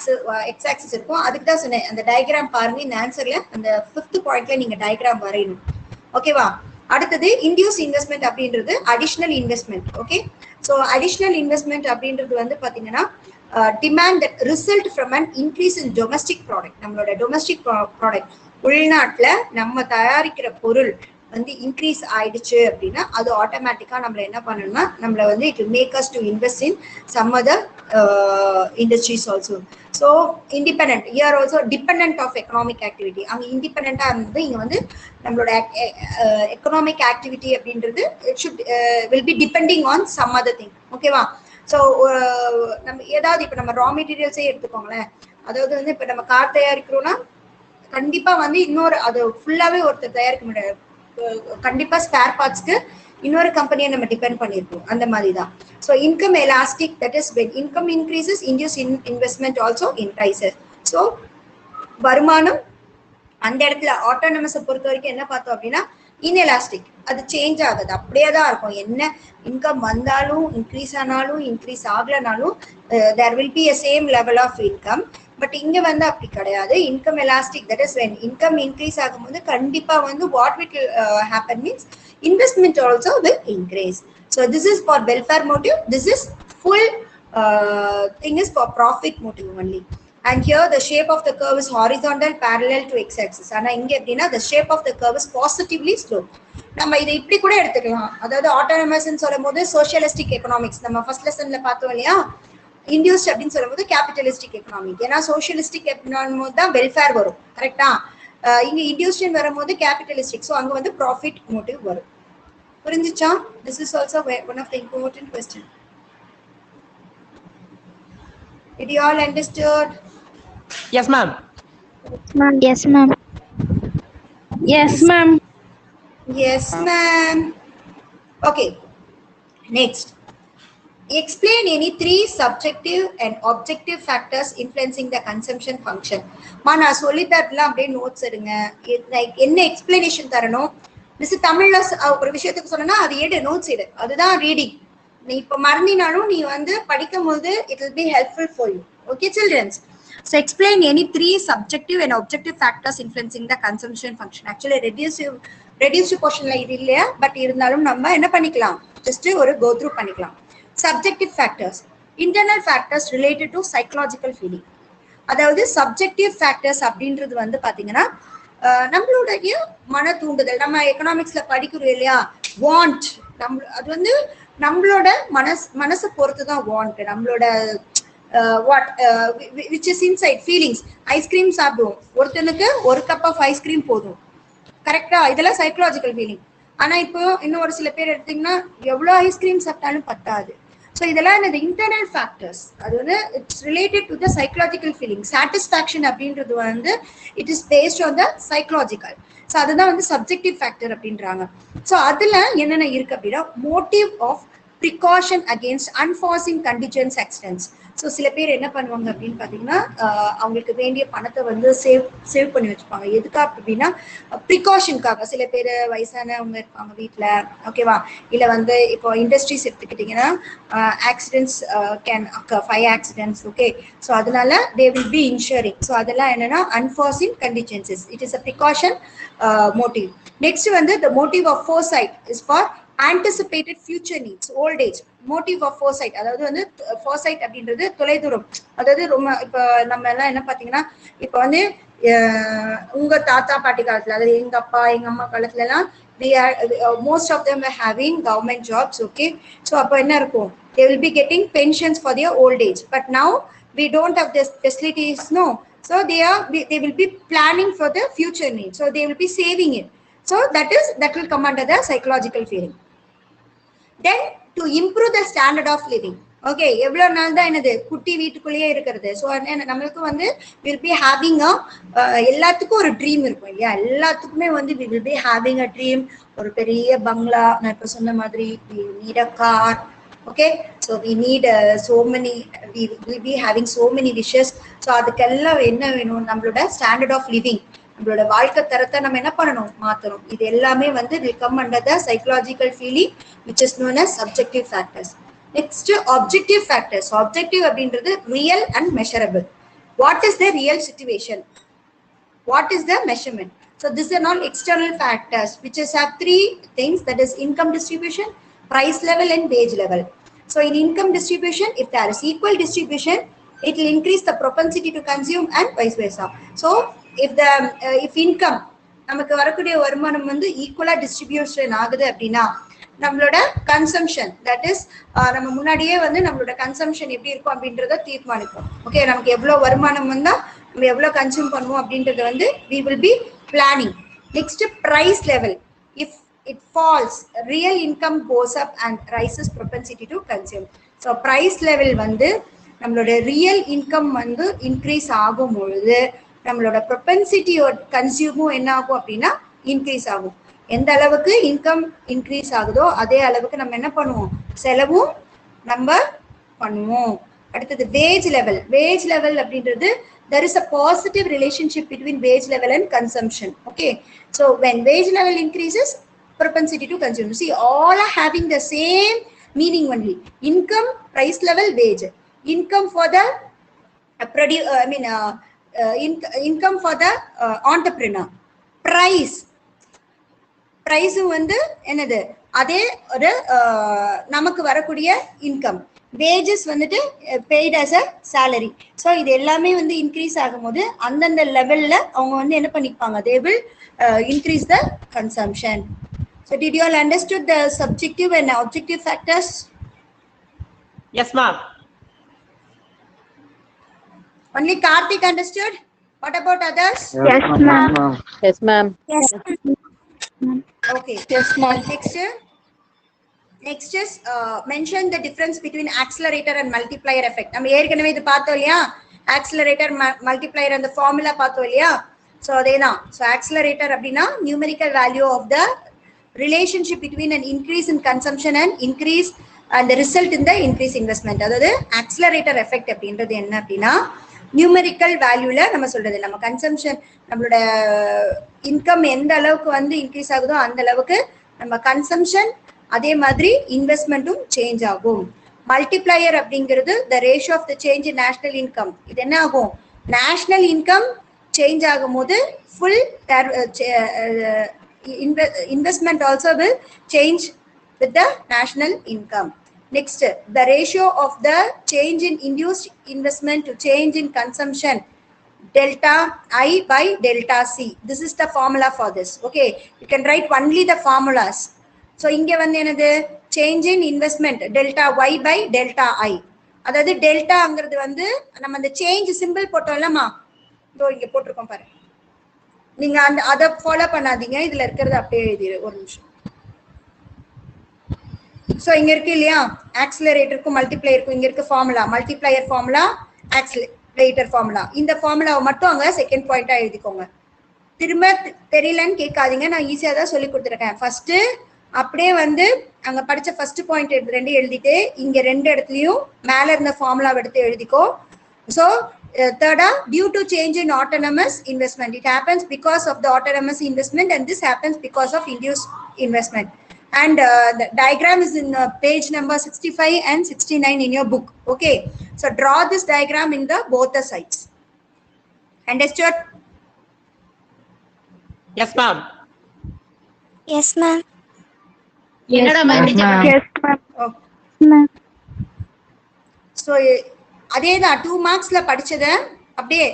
axis இருக்கும். அதுக்கு தான் சொன்னேன் அந்த டயக்ராம் பாருங்க. இந்த ஆன்சர்ல அந்த 5th பாயிண்ட்ல நீங்க டயக்ராம் வரையணும். ஓகேவா? அடுத்தது இன்டியூஸ் இன்வெஸ்ட்மெண்ட் அப்படின்றது additional investment. Okay? So additional investment அப்படின்றது வந்து பாத்தீங்கன்னா demand that result from an increase in domestic product. நம்மளோட டொமஸ்டிக் ப்ராடக்ட், உள்நாட்டுல நம்ம தயாரிக்கிற பொருள் வந்து இன்க்ரீஸ் ஆயிடுச்சு அப்படின்னா அது ஆட்டோமேட்டிக்கா நம்மள என்ன பண்ணணும்னா நம்மள வந்து it will make us to invest in some other industries also. So independent here also dependent of economic activity. அங்கே இண்டிபெண்டா இருந்தது, இங்க வந்து நம்மளோட எக்கனாமிக் ஆக்டிவிட்டி அப்படின்றது it should will be depending on some other thing. ஓகேவா? ஸோ நம்ம ஏதாவது இப்போ நம்ம ரா மெட்டீரியல்ஸே எடுத்துக்கோங்களேன். அதாவது வந்து இப்போ நம்ம கார் தயாரிக்கிறோம்னா கண்டிப்பா வந்து இன்னொரு அது ஃபுல்லாவே ஒருத்தர் தயாரிக்க முடியாது. கண்டிப்பா ஸ்பேர் பார்ட்ஸ்க்கு இன்னொரு கம்பெனியை நம்ம டிபெண்ட் பண்ணிருக்கோம். அந்த மாதிரி தான். So income elastic, that is when income increases induce investment also increases. So வருமானம் அந்த இடத்துல ஆட்டோனமஸை பொறுத்த வரைக்கும் என்ன பார்த்தோம் அப்படின்னா இன்எலாஸ்டிக், அது சேஞ்ச் ஆகுது, அப்படியே தான் இருக்கும். என்ன இன்கம் வந்தாலும் இன்க்ரீஸ் ஆனாலும் இன்க்ரீஸ் ஆகலனாலும் there will be a same level of income. But இங்க வந்து அப்படி கிடையாது. Income elastic, that is when income increase ஆகும்போது கண்டிப்பா வந்து what will happen means investment also will increase. So this is for welfare motive, this is full thing is for profit motive only. And here the shape of the curve is horizontal parallel to x-axis. ஆனா இங்க எப்படின்னா the shape of the curve is positively slope. நம்ம இதை இப்படி கூட எடுத்துக்கலாம். அதாவது autonomous சொல்லும் போது சோசியலிஸ்டிக் எக்கனாமிக்ஸ் நம்ம ஃபர்ஸ்ட் லெசன்ல பார்த்தோம் இல்லையா, இண்டியூஸ்ட் அப்படின்னு சொல்லும் போது கேபிட்டலிஸ்டிக் எக்கனாமிக். ஏன்னா சோசியலிஸ்டிக் எக்கனாமிக் தான் வெல்ஃபேர் வரும், கரெக்டா? இங்க இண்டியூஸ்ட் வரும்போது கேபிட்டலிஸ்டிக், ஸோ அங்க வந்து ப்ராஃபிட் மோட்டிவ் வரும். புரிஞ்சுச்சா? This is also one of the important question. Did you all understood? Yes, ma'am. Yes, ma'am. Yes, ma'am. Yes, ma'am. Okay. Next. Explain any 3 subjective and objective factors influencing the consumption function. நான் சொல்லி தரலாம் அப்படியே notes எடுங்க. என்ன explanation தரணும், miss தமிழ்ல ஒரு விஷயத்துக்கு சொன்னா அது எடு, நோட்ஸ் எடு, அதுதான் ரீடிங். நீ இப்ப மறந்தினாலும் நீ வந்து படிக்கும் போது it will be helpful for you. Okay children, so explain any 3 subjective and objective factors influencing the consumption function. Actually reduced portionல இது இல்லையா, பட் இருந்தாலும் நம்ம என்ன பண்ணிக்கலாம், just ஒரு go through பண்ணிக்கலாம். Subjective factors, internal factors related to psychological feeling. அதாவது subjective factors அப்படின்றது வந்து பாத்தீங்கன்னா நம்மளுடைய மன தூண்டுதல். நம்ம எக்கனாமிக்ஸ்ல படிக்கிறோம் இல்லையா, வாண்ட், அது வந்து நம்மளோட மனசை பொறுத்து தான் வாண்ட். நம்மளோட what which is inside feelings. Ice cream சாப்பிடுவோம், ஒருத்தனுக்கு ஒரு கப் ஆஃப் ஐஸ்கிரீம் போதும், கரெக்டா? இதெல்லாம் சைக்கலாஜிக்கல் ஃபீலிங். ஆனா இப்போ இன்னும் ஒரு சில பேர் எடுத்தீங்கன்னா எவ்வளவு ஐஸ்கிரீம் சாப்பிட்டாலும் பத்தாது. ஸோ இதெல்லாம் என்னது, இன்டர்னல் ஃபேக்டர்ஸ். அது வந்து it's related to the psychological feeling. Satisfaction அப்படின்றது வந்து it is based on the psychological. So அதுதான் வந்து சப்ஜெக்டிவ் ஃபேக்டர் அப்படின்றாங்க. ஸோ அதுல என்னென்ன இருக்கு அப்படின்னா, motive of precaution against unforeseen contingencies accidents. So சில பேர் என்ன பண்ணுவாங்க அப்படின்னு பார்த்தீங்கன்னா, அவங்களுக்கு வேண்டிய பணத்தை வந்து சேவ் பண்ணி வச்சுப்பாங்க. எதுக்கா அப்படின்னா ப்ரிகாஷனுக்காக. சில பேர் வயசானவங்க இருப்பாங்க வீட்டில், ஓகேவா? இல்லை வந்து இப்போ இண்டஸ்ட்ரீஸ் எடுத்துக்கிட்டிங்கன்னா accidents can occur, 5 accidents, okay? So அதனால they will be insuring. So அதெல்லாம் என்னன்னா unforeseen contingencies. It is a precaution motive. Next வந்து the motive of foresight is for anticipated future needs, old age. Motive of foresight, அதாவது வந்து foresight அப்படின்றது தொலைதூரம். அதாவது ரொம்ப இப்போ நம்ம எல்லாம் என்ன பார்த்தீங்கன்னா, இப்போ வந்து உங்க தாத்தா பாட்டி காலத்துல, அதாவது எங்க அப்பா எங்க அம்மா காலத்துல எல்லாம் most of them were having government jobs, okay? So அப்போ என்ன இருக்கும், they will be getting pensions for their old age. But now we don't have this facilities, no. So they will be planning for the future needs. So they will be saving it. So that will come under the psychological feeling. Then to improve the standard of living. Okay, எவ்வளவு நாள் தான் என்னது குட்டி வீட்டுக்குள்ளேயே இருக்கிறது. So நம்மளுக்கு வந்து will be having எல்லாத்துக்கும் ஒரு ட்ரீம் இருக்கும் இல்லையா, எல்லாத்துக்குமே வந்து we will be having a dream. ஒரு பெரிய பங்களா, நான் இப்போ சொன்ன மாதிரி we need a car, okay? So we need so many, we will be having so many wishes. So அதுக்கெல்லாம் என்ன வேணும், நம்மளோட ஸ்டாண்டர்ட் ஆஃப் லிவிங், நம்மளோட வாழ்க்கை தரத்தை நம்ம என்ன பண்ணணும், மாற்றணும். இது எல்லாமே வந்து will come under the psychological feeling which is known as subjective factors. Next, objective factors. Objective அப்படின்றது real and measurable. What is the real situation? What is the measurement? So these are all external factors which is have 3 things, that is income distribution, price level and wage level. So in income distribution, if there is equal distribution, it will increase the propensity to consume and vice versa. So if income நமக்கு வரக்கூடிய வருமானம் வந்து ஈக்குவலா distribution ஆகுது அப்படின்னா நம்மளோட consumption, that is நம்ம முன்னாடியே வந்து நம்மளோட கன்சம்ஷன் எப்படி இருக்கும் அப்படின்றத தீர்மானிப்போம். ஓகே, நமக்கு எவ்வளவு வருமானம் வந்தா நம்ம எவ்வளவு கன்சியூம் பண்ணுவோம் அப்படின்றது வந்து we will be planning. Next, price level. If it falls, real income goes up and rises propensity to consume. So price level வந்து நம்மளோட ரியல் இன்கம் வந்து இன்க்ரீஸ் ஆகும் பொழுது நம்மளோட propensity கன்சியூமும் என்ன ஆகும் அப்படின்னா இன்க்ரீஸ் ஆகும். எந்த அளவுக்கு இன்கம் இன்க்ரீஸ் ஆகுதோ அதே அளவுக்கு நம்ம என்ன பண்ணுவோம், செலவும் நம்ம பண்ணுவோம். அடுத்தது வேஜ் லெவல். வேஜ் லெவல் அப்படின்றது there is a positive relationship between wage level and consumption. Okay, so when wage level increases, propensity to consume. See, all are having the same meaning only. Income, price level, wage. Income for the income for the entrepreneur. price வந்து என்னது அதே ஒரு நமக்கு வரக்கூடிய income. wages வந்துட்டு paid as a salary. so இது எல்லாமே வந்து இன்க்ரீஸ் ஆகும்போது அந்தந்த லெவல்ல அவங்க வந்து என்ன பண்ணிப்பாங்க, they will increase the consumption. so did you all understood the subjective and objective factors? Yes, ma'am. Only Karthik understood? What about others? Yes, ma'am. Yes, ma'am. Yes. Okay. Yes, ma'am. Next is mention the difference between accelerator and multiplier effect. நம்ம ஏற்கனவே இது பார்த்தோம் இல்லையா, accelerator multiplier அந்த formula பார்த்தோம் இல்லையா. so அதேதான். so accelerator அப்படின்னா numerical value of the relationship between an increase in consumption and increase and the result in the increase investment. அதாவது accelerator effect அப்படின்றது என்ன அப்படின்னா நியூமெரிக்கல் வேல்யூல நம்ம சொல்றது, நம்ம கன்சம்ஷன் நம்மளோட இன்கம் எந்த அளவுக்கு வந்து இன்க்ரீஸ் ஆகுதோ அந்த அளவுக்கு நம்ம கன்சம்ஷன் அதே மாதிரி இன்வெஸ்ட்மெண்ட்டும் சேஞ்ச் ஆகும். மல்டிப்ளையர் அப்படிங்கிறது the ratio of the change in national income. இது என்ன ஆகும், நேஷனல் இன்கம் சேஞ்ச் ஆகும் போது full investment also will change with the national income. Next, the ratio of the change in induced investment to change in consumption, delta I by delta C. This is the formula for this. Okay, you can write only the formulas. so இங்க வந்து என்னது, change in investment delta Y by delta I. அதாவது டெல்டாங்கிறது வந்து நம்ம அந்த change simple போட்டோம்லமா, இதோ இங்க போட்டிருக்கோம் பாரு, நீங்க அந்த அதை ஃபாலோ பண்ணாதீங்க, இதுல இருக்கிறது அப்படியே எழுதிரு ஒரு நிமிஷம். சோ இங்க இருக்கு இல்லையா, ஆக்சிலரேட்டருக்கும் மல்டிப்ளையருக்கும் இங்க இருக்கு formula, multiplier formula, accelerator formula. இந்த ஃபார்முலாவை மட்டும் அங்க செகண்ட் பாயிண்டா எழுதிக்கோங்க. திரும்ப தெரியலன்னு கேட்காதீங்க, நான் ஈஸியா தான் சொல்லி கொடுத்துருக்கேன். ஃபர்ஸ்ட் அப்படியே வந்து அங்க படிச்ச ஃபர்ஸ்ட் பாயிண்ட் ரெண்டு எழுதிட்டு இங்க ரெண்டு இடத்துலயும் மேல இருந்த ஃபார்முலா எடுத்து எழுதிக்கோ. So third, due to change in autonomous investment, it happens because of the autonomous investment and this happens because of induced investment. And the diagram is in page number 65 and 69 in your book. Okay, so draw this diagram in the both the sides. Understood? Yes, ma'am. Yes, ma'am. Yes, ma'am. Yes, ma'am. Okay. so அதேதான் 2 மார்க்ஸ்ல படிச்சத அப்படியே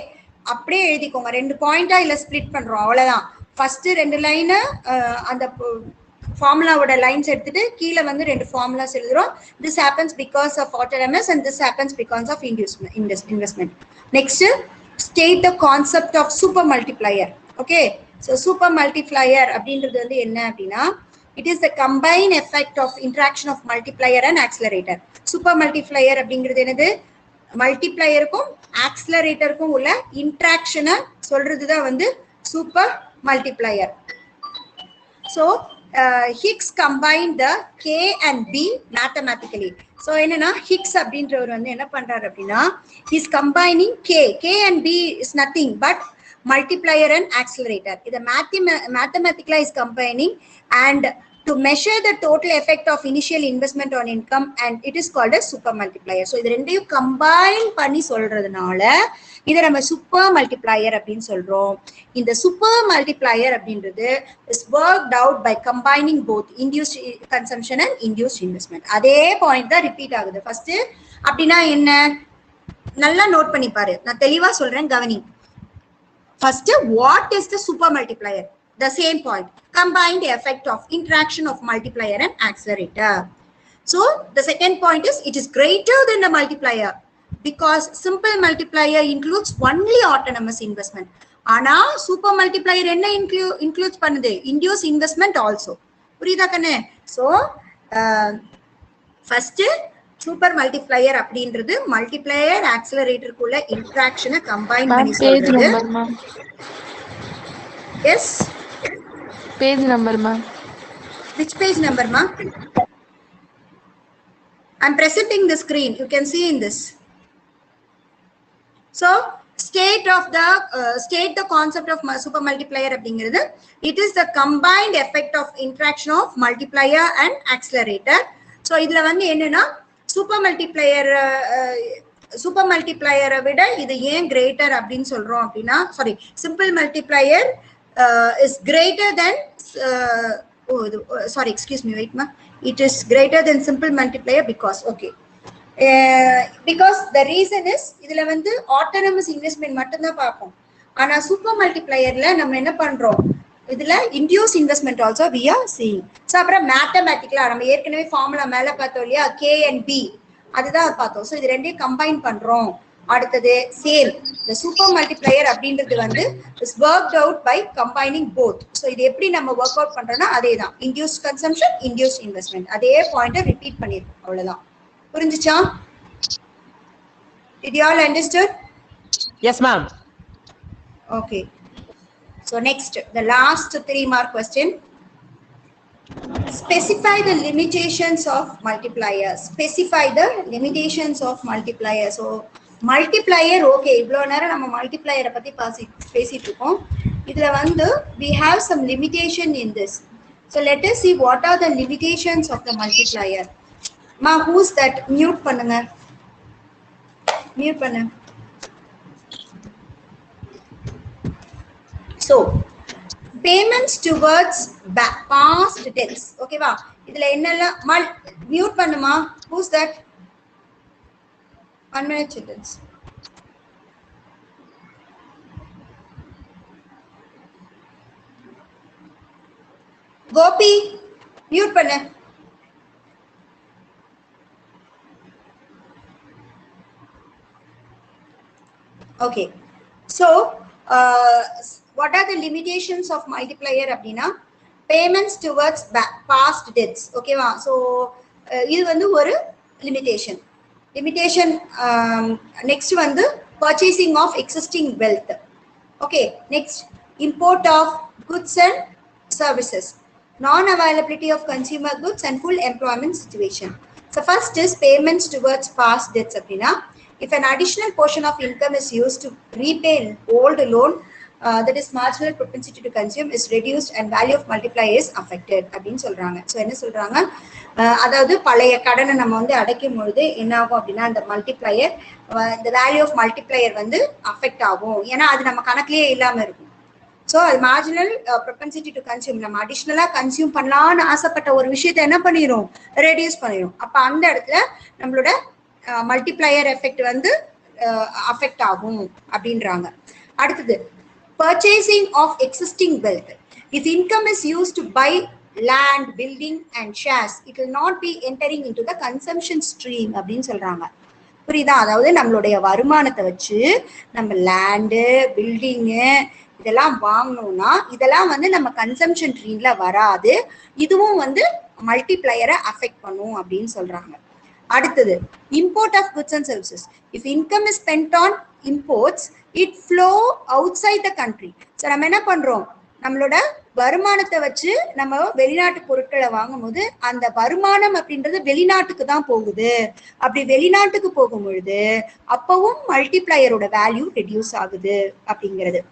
அப்படியே எழுதிக்கோங்க. 2 பாயிண்டா இல்ல split பண்றோம், அவ்வளவுதான். First 2 line அந்த ஃபார்முலாவோட lines எடுத்துட்டு கீழே வந்து 2 ஃபார்முலாஸ் எழுதுறோம். this happens because of autonomous and this happens because of investment. next, state the concept of super multiplier. okay, so super multiplier அப்படின்றது வந்து என்ன அப்படின்னா, it is the combined effect of interaction of multiplier and accelerator. super multiplier அப்படிங்கிறது என்னது, மல்டிப்ளையருக்கும் ஆக்சிலரேட்டருக்கும் உள்ள இன்ட்ராக்ஷனை சொல்றதுதான் வந்து super multiplier. So Hicks combine the K and B mathematically. So என்னன்னா ஹிக்ஸ் அப்படின்றவர் வந்து என்ன பண்றாரு அப்படின்னா, is combining K and B is nothing but multiplier and accelerator. இதை mathematically is combining and to measure the total effect of initial investment on income and it is called a super multiplier. so இது ரெண்டையும் combine பண்ணி சொல்றதுனால இதை நம்ம super multiplier அப்படின்னு சொல்றோம். இந்த சூப்பர் மல்டிப்ளையர் அப்படின்றது is worked out by combining both induced consumption and induced investment. அதே பாயிண்ட் தான் ரிப்பீட் ஆகுது. ஃபர்ஸ்ட் அப்படின்னா என்ன, நல்லா நோட் பண்ணி பாரு, நான் தெளிவா சொல்றேன், கவனி. First, what is the super multiplier? The same point, combined effect of interaction of multiplier and accelerator. So the second point is it is greater than the multiplier because simple multiplier includes only autonomous investment. Ana super multiplier enna includes பண்ணுது, induced investment also. புரியுதா கண்ணே? So first super multiplier அப்படின்றது multiplier ஆக்சிலரேட்டருக்குள்ள இன்ட்ராக்ஷனை combine பண்ணி சொல்றது. Yes, page number ma'am. which page number ma? I'm presenting the screen, you can see in this. So state the concept of super multiplier அப்படிங்கிறது, it is the combined effect of interaction of multiplier and accelerator. so இதுல வந்து என்னன்னா super multiplier super மல்டிப்ளையரை விட இது ஏன் greater அப்படின்னு சொல்றோம் அப்படின்னா, sorry, simple multiplier is greater than sorry, excuse me, wait ma, it is greater than simple multiplier because okay, because the reason is இதுல வந்து autonomous investment மட்டும் தான் பார்ப்போம். ஆனா சூப்பர் மல்டிப்ளையர்ல நம்ம என்ன பண்றோம், இதுல induced investment also we are seeing. So அப்புறம் மேத்தமேட்டிக்கலா நம்ம ஏற்கனவே ஃபார்முலா மேல பார்த்தோம் இல்லையா, k and b, அதுதான் பார்த்தோம். சோ இது ரெண்டையும் கம்பைன் பண்றோம். அடுத்தது சேம் the super multiplier அப்படின்றது வந்து is worked out by combining both. so இது எப்படி நம்ம work out பண்றோம்னா அதேதான், induced consumption, induced investment, அதே பாயிண்ட ரிப்பீட் பண்ணிருக்கோம், அவ்வளவுதான். புரிஞ்சுச்சா? did you all understood? Yes, ma'am. okay, so next, the last 3 mark question. Specify the limitations of multiplier. Specify the limitations of multiplier. so multiplier, okay, இவ்ளோ நேரம் நம்ம multiplier பத்தி பேசிட்டு இருக்கோம். இதுல வந்து we have some limitation in this. so let us see what are the limitations of the multiplier. ma, who's that? mute பண்ணுங்க, mute பண்ணு. so payments towards past debts, okay va, இதுல என்னெல்லாம் mute பண்ணுமா, who's that? 1 minute children. Gopi mute பண்ணு. okay, so what are the limitations of multiplier அப்படினா, payments towards past debts, okay va. so இது வந்து ஒரு limitation. next வந்து purchasing of existing wealth. okay, next import of goods and services, non-availability of consumer goods and full employment situation. so first is payments towards past debts அப்படினா, if an additional portion of income is used to repay old loan, that is marginal propensity to consume is reduced and value of multiplier is affected அப்படின்னு சொல்றாங்க. so என்ன சொல்றாங்க, அதாவது பழைய கடனை நம்ம வந்து அடைக்கும் பொழுது என்ன ஆகும் அப்படின்னா, அந்த மல்டிப்ளையர், இந்த வேல்யூ ஆஃப் மல்டிப்ளையர் வந்து அஃபெக்ட் ஆகும். ஏன்னா அது நம்ம கணக்குலயே இல்லாம இருக்கும். ஸோ அது மார்ஜினல் ப்ரொபென்சிட்டி டு கன்சியூம், நம்ம அடிஷ்னலா கன்சியூம் பண்ணலாம்னு ஆசைப்பட்ட ஒரு விஷயத்தை என்ன பண்ணிடும், ரெடியூஸ் பண்ணிடும். அப்ப அந்த இடத்துல நம்மளோட மல்டிப்ளையர் எஃபெக்ட் வந்து அஃபெக்ட் ஆகும் அப்படின்றாங்க. அடுத்தது purchasing of existing wealth. If income is use to buy land, building and shares, it will not be entering into the consumption stream அப்படின்னு சொல்றாங்க. புரியுதா? அதாவது நம்மளுடைய வருமானத்தை வச்சு நம்ம லேண்டு, பில்டிங்கு இதெல்லாம் வாங்கணும்னா இதெல்லாம் வந்து நம்ம கன்சம்ஷன் ட்ரீம்ல வராது. இதுவும் வந்து மல்டிப்ளையரை அஃபெக்ட் பண்ணும் அப்படின்னு சொல்றாங்க. அடுத்தது import of goods and services. If income is spent on imports, it flow out side the country. So நம்ம என்ன பண்றோம், நம்மளோட வருமானத்தை வச்சு நம்ம வெளிநாட்டு பொருட்களை வாங்கும் போது அந்த வருமானம் அப்படின்றது வெளிநாட்டுக்கு தான் போகுது. அப்படி வெளிநாட்டுக்கு போகும் பொழுது அப்பவும் மல்டிப்ளையரோட வேல்யூ ரெடியூஸ் ஆகுது அப்படிங்கிறது.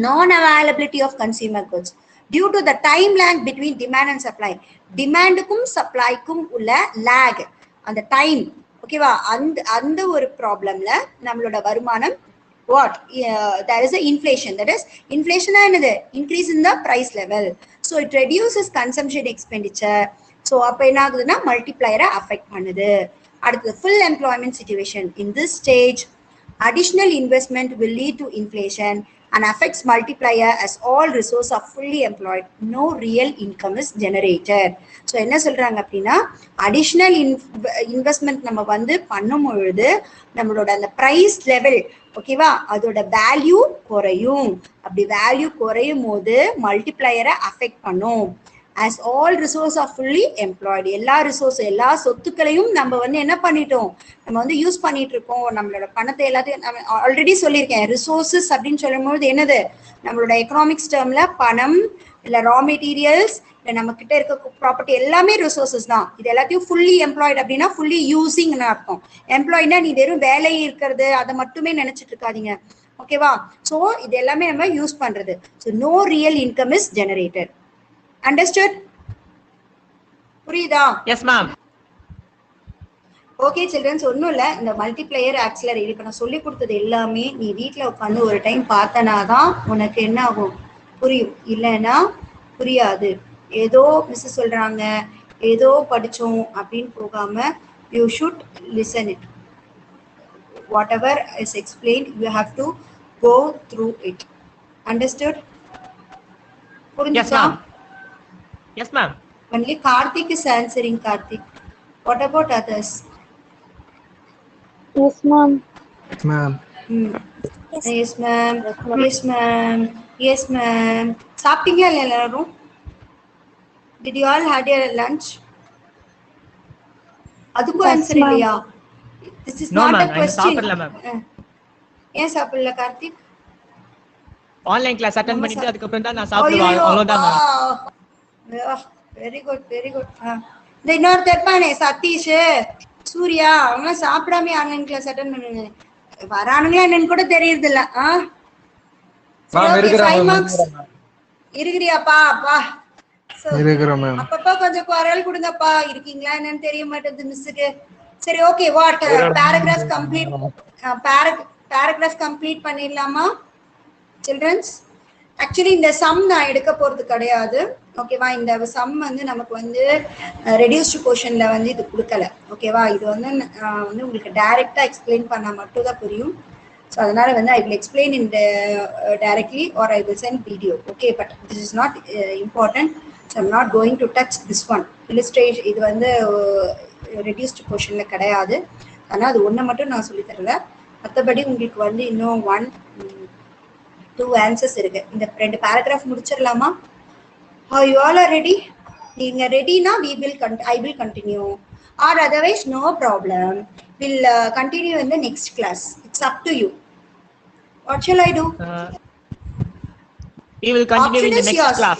Non availability of consumer goods due to the time lag between demand and supply. டிமாண்டுக்கும் சப்ளைக்கும் உள்ள லேக், அந்த டைம், ஓகேவா, அந்த ஒரு ப்ராப்ளம்ல நம்மளோட வருமானம் what there is a inflation, that is inflation என்னது, increase in the price level, so it reduces consumption expenditure. so அப்ப என்ன ஆகுதுன்னா மல்டிப்ளையரை அஃபெக்ட் பண்ணுது. அடுத்து full employment situation. in this stage additional investment will lead to inflation and affects multiplier as all resources are fully employed, no real income is generated. so என்ன சொல்றாங்க அப்படின்னா, additional investment நம்ம வந்து பண்ணும் பொழுது நம்மளோட அந்த பிரைஸ் லெவல், ஓகேவா, அதோட வேல்யூ குறையும். அப்படி வேல்யூ குறையும் போது மல்டிப்ளையரை அஃபெக்ட் பண்ணும். as all resources are fully employed, எல்லா ரிசோர்ஸ், எல்லா சொத்துக்களையும் நம்ம வந்து என்ன பண்ணிட்டோம், நம்ம வந்து யூஸ் பண்ணிட்டு இருக்கோம். நம்மளோட பணத்தை எல்லாத்தையும் நம்ம ஆல்ரெடி சொல்லியிருக்கேன். ரிசோர்சஸ் அப்படின்னு சொல்லும்போது என்னது, நம்மளோட எக்கனாமிக்ஸ் டேர்ம்ல பணம், இல்ல ரா மெட்டீரியல்ஸ், இல்ல நம்ம கிட்ட இருக்க ப்ராப்பர்ட்டி எல்லாமே ரிசோர்சஸ் தான். இது எல்லாத்தையும் ஃபுல்லி எம்ப்ளாய்டு அப்படின்னா ஃபுல்லி யூசிங்னு அர்த்தம். எம்ப்ளாய்னா நீ வெறும் வேலை இருக்கிறது அதை மட்டுமே நினைச்சிட்டு இருக்காதீங்க, ஓகேவா. ஸோ இது எல்லாமே நம்ம யூஸ் பண்றது. So no real income is generated. Understood? புரியுதா? Yes, ma'am. ஓகே சில்ட்ரன்ஸ், ஒன்றும் இல்லை. இந்த மல்டிப்ளையர் ஆக்சிலரி இப்போ நான் சொல்லி கொடுத்தது எல்லாமே நீ வீட்டில் உட்காந்து ஒரு டைம் பார்த்தனாதான் உனக்கு என்ன ஆகும், புரியும். இல்லைன்னா புரியாது. ஏதோ மிஸ் சொல்றாங்க, ஏதோ படித்தோம் அப்படின்னு போகாம you should listen it. Whatever is explain you have to go through it. Understood? Yes, புரிஞ்சுச்சா? ma'am. Yes, ma'am. Only Karthik is answering. Karthik, what about others? Yes, ma'am. Ma'am. Yes, ma'am. Yes, ma'am. Yes, ma'am. சாப்பிட்டீங்களா இல்லை எல்லாரும்? Did you all had your lunch? அதுக்கும் Yes, answer ma'am. இல்லையா? This is No, not ma'am. a நான் question. சாப்பிடல, ma'am. ஏன் சாப்பிடல Karthik? Online class attend நம்ம பண்ணிட்டு அதுக்கப்புறம் தான் நான் சாப்பிடுவேன். ஐயோ, அவ்வளவுதான் ma'am. Very good very good. இந்த இன்னொருத்தர் இருப்பானே சதீஷ், சூர்யா, அவங்க சாப்பிடாம ஆன்லைன் கிளாஸ் அட்டெண்ட் பண்ணுங்க. வரானுங்களா என்னன்னு கூட தெரியறது இல்ல. இருக்கிறியாப்பா? அப்பா அப்பப்பா கொஞ்சம் குரல் கொடுங்கப்பா. இருக்கீங்களா என்னன்னு தெரிய மாட்டேங்குது மிஸ்ஸுக்கு. சரி, okay. What paragraph complete, paragraph complete பண்ணிடலாமா சில்ட்ரன்ஸ்? ஆக்சுவலி இந்த சம் நான் எடுக்க போறது கிடையாது. ஓகேவா? இந்த சம் வந்து நமக்கு வந்து ரெடியூஸ்டு போர்ஷன்ல வந்து இது கொடுக்கல. ஓகேவா? இது வந்து உங்களுக்கு டைரக்டா எக்ஸ்பிளைன் பண்ணா மட்டும் தான் புரியும். ஸோ அதனால வந்து I will explain in directly or I will send video. Okay, but this is not important. So I'm not going to touch this one. Illustration இது வந்து ரெடியூஸ்டு போர்ஷன்ல கிடையாது. ஆனால் அது ஒன்று மட்டும் நான் சொல்லித்தரல. மற்றபடி உங்களுக்கு வந்து இன்னும் 2 ஆன்சர்ஸ் இருக்கு. இந்த 2 paragraph முடிச்சிடலாமா? You all are ready? நீங்க ரெடினா I will continue, or otherwise no problem. We'll continue in the next class. It's up to you. What shall I do? We will continue Option in the is next yours. class.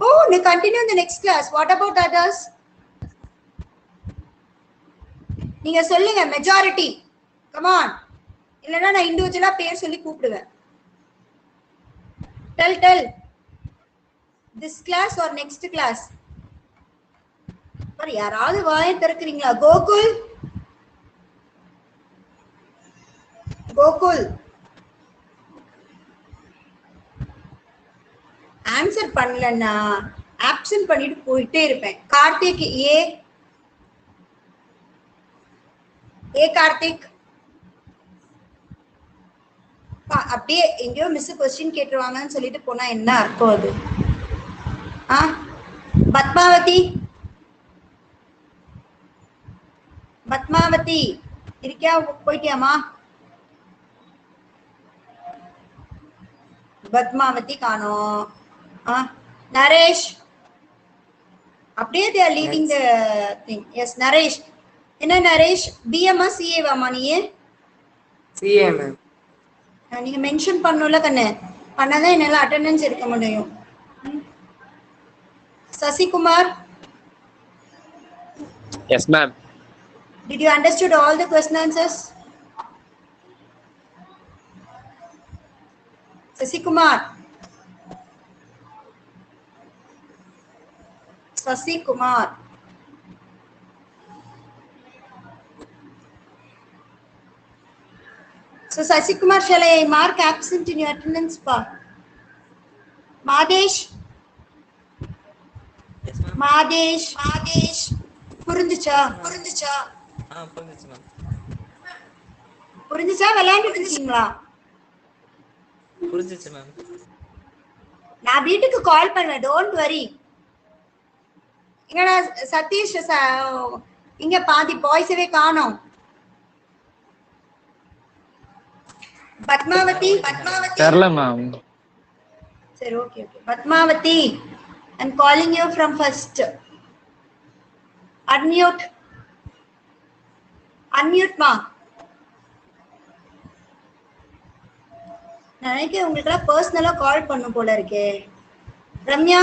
Oh, we continue in the next class. What about others? நீங்க சொல்லுங்க majority. Come on. இல்லனா நான் இண்டிவிஜுவலா பேர் சொல்லி கூப்பிடுவேன். Tell. This class or next class? पर யாராவது வாயை திறக்கிறீங்களா? கோகுல் ஆன்சர் பண்ணலன்னா ஆப்சென்ட் பண்ணிட்டு போயிட்டே இருப்பேன். கார்த்திக் ஏ கார்த்திக் அப்படியே எங்கேயோ மிஸ் கொஸ்டின் கேட்டுருவாங்கன்னு சொல்லிட்டு போனா என்ன அர்த்தம் அது? பத்மாவதி இருக்கியா? போயிட்டியாமா? பத்மாவதி காணோம். நரேஷ் அப்படியே they are leaving the thing. Yes, Naresh. என்ன நரேஷ், பிஎம்ஆ சிஏவாமா? நீ சிஏ மேம். நீங்க மென்ஷன் பண்ணல கண்ணு, பண்ணாதான் என்னால அட்டெண்டன்ஸ் எடுக்க முடியும். Sasikumar, Yes, ma'am. did you understood all the question answers? Sasikumar. So Sasikumar, shall I mark absent in your attendance pa? Madesh. Yes, ma'am. Madesh. புரிஞ்சுச்சா? புரிஞ்சுச்சு மேம். புரிஞ்சுச்சா? விளையாண்டுட்டு இருக்கீங்களா? புரிஞ்சுச்சு மேம். நான் வீட்டுக்கு கால் பண்ணுவேன், டோன்ட் வரி. எங்கடா சதீஷ், இங்க பாதி பாய்ஸவே காணோம். பத்மாவதி தெரியல மேம். சரி, okay. Padmavathi, I'm calling you from first. Unmute மா. நினைக்க உங்களுக்கு பர்சனலா கால் பண்ணும் போல இருக்கே. Ramya,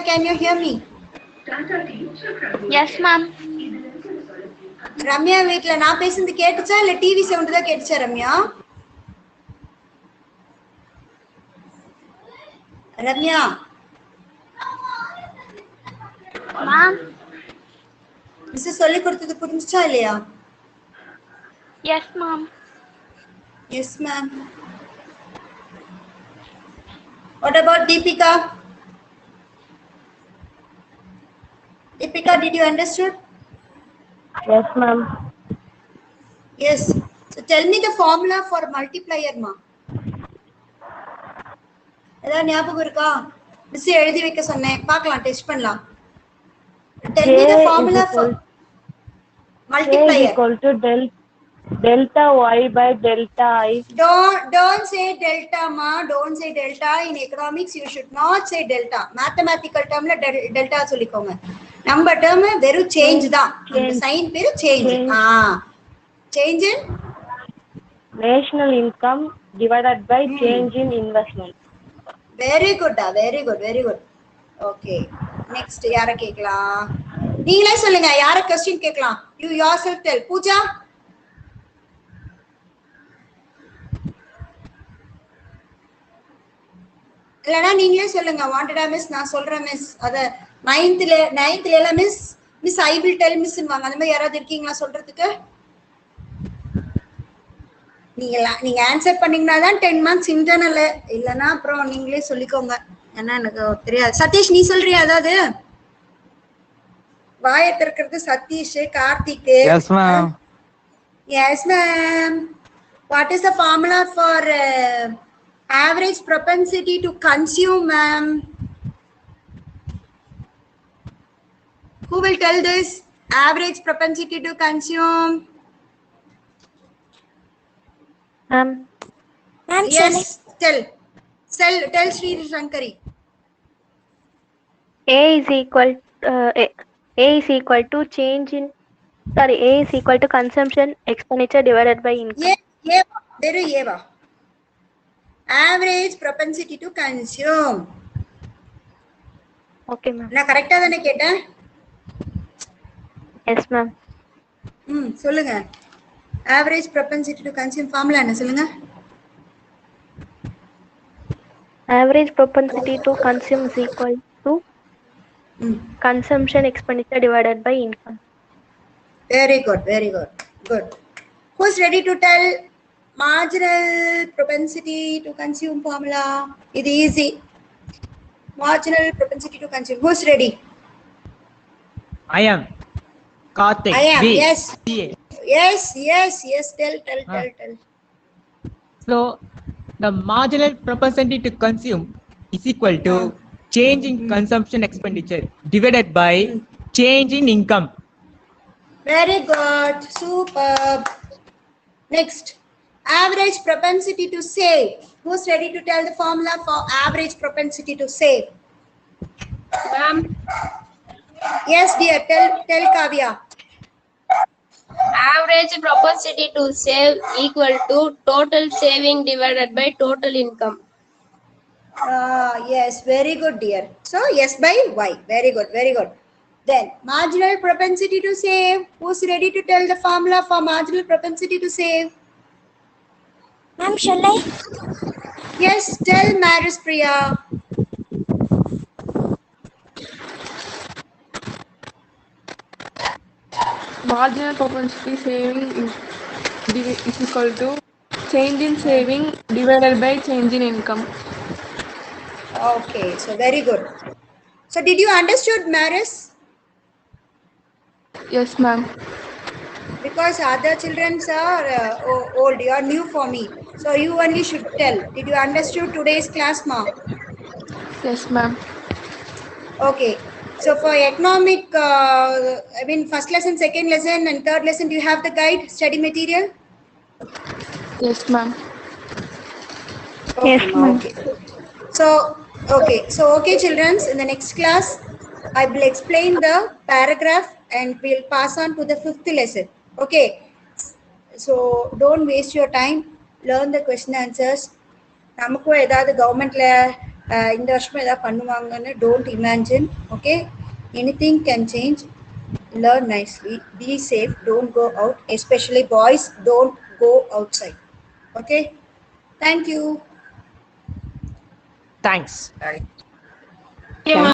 can you hear me? Yes, ma'am. Ramya, வீட்ல நான் பேசுறது கேட்டுச்சா இல்ல டிவி சவுண்ட் தான் கேட்டுச்சா? ரம்யா Ma'am. மிஸ் சொல்லி கொடுத்தது புரிஞ்சுச்சா இல்லையா? Yes, ma'am. Yes ma'am. What about Deepika? Deepika, did you understood? Yes, ma'am. Yes. So tell me the formula for multiplier ma. ஏதாவது ஞாபகம் இருக்கா? மிஸ் எழுதி வைக்க சொன்னேன், பார்க்கலாம், டெஸ்ட் பண்ணலாம். Tell me the formula for K is multiplier. equal to delta y by delta I. Don't say delta ma, don't say delta. In economics you should not say delta. Mathematical term la delta சொல்லிக்கோங்க. நம்ம term வெறும் change தான். அந்த sign பேரு change. Change in National income divided by change in investment. very good, very good, very good. Okay. Next யார கேக்கலாம்? நீங்களே சொல்லுங்க, யார question கேக்கலாம்? You yourself tell. Pooja? இல்லனா நீங்களே சொல்லுங்க. வாண்டடா மிஸ், நான் சொல்றேன் மிஸ். அத 9th எல்லாம் miss I will tell miss ன்வாங்க. அந்த மாதிரி யாராவது இருக்கீங்களா சொல்றதுக்கு? நீங்க ஆன்சர் பண்ணீங்கன்னா தான் 10 marks இன்டர்னல். இல்லனா அப்புறம் நீங்களே சொல்லிக்கோங்க. ஏன்னா எனக்கு தெரியாது. சதீஷ், நீ சொல்றியா அதாவது? வாயை திறக்கிறது Satish, Karthik. Yes, ma'am. Yes, ma'am. What is the formula for average propensity to consume, ma'am? Who will tell this? Average propensity to consume. Ma'am, Yes, tell Sri Shankari. A is equal to A is equal to consumption expenditure divided by income. Eva. Average propensity to consume. Okay, ma'am. நான் கரெக்ட்டா தானே கேட்டேன்? Yes, ma'am. சொல்லுங்க. Average propensity to consume formula என்ன சொல்லுங்க? Average propensity to consume is equal to consumption expenditure divided by income. Very good, very good. Good. Who's ready to tell marginal propensity to consume formula? It is easy. Marginal propensity to consume. Who's ready? I am. Karthik. I am. B. Yes. CA. Yes. Tell. So the marginal propensity to consume is equal to change in consumption expenditure divided by change in income. Very good. Superb. Next. Average propensity to save. Who's ready to tell the formula for average propensity to save? Ma'am, Yes, dear. Tell Kavya. average propensity to save equal to total saving divided by total income. Yes, very good, dear. So, yes by Y. Very good, very good. Then, marginal propensity to save. Who's ready to tell the formula for marginal propensity to save? Ma'am, shall I? Yes, tell Maris Priya. Marginal propensity saving is equal to change in saving divided by change in income. Okay, so very good. So, did you understood Maris? Yes, ma'am. Because other children are old, you are new for me. So, you only should tell. Did you understood today's class, ma? Yes, ma'am. Okay. So, for economic, first lesson, second lesson, and third lesson, do you have the guide, study material? Yes, ma'am. Okay, Yes, ma'am. Okay. So, children, in the next class, I will explain the paragraph and we'll pass on to the 5th lesson. Okay. So, don't waste your time. Learn the question answers. நமக்கும் ஏதாவது கவர்மெண்ட்ல இந்த வருஷம் ஏதாவது பண்ணுவாங்கன்னு don't imagine. Okay, anything can change. Learn nicely, be safe, don't go out, especially boys, don't go out side. Okay, thank you. Thanks.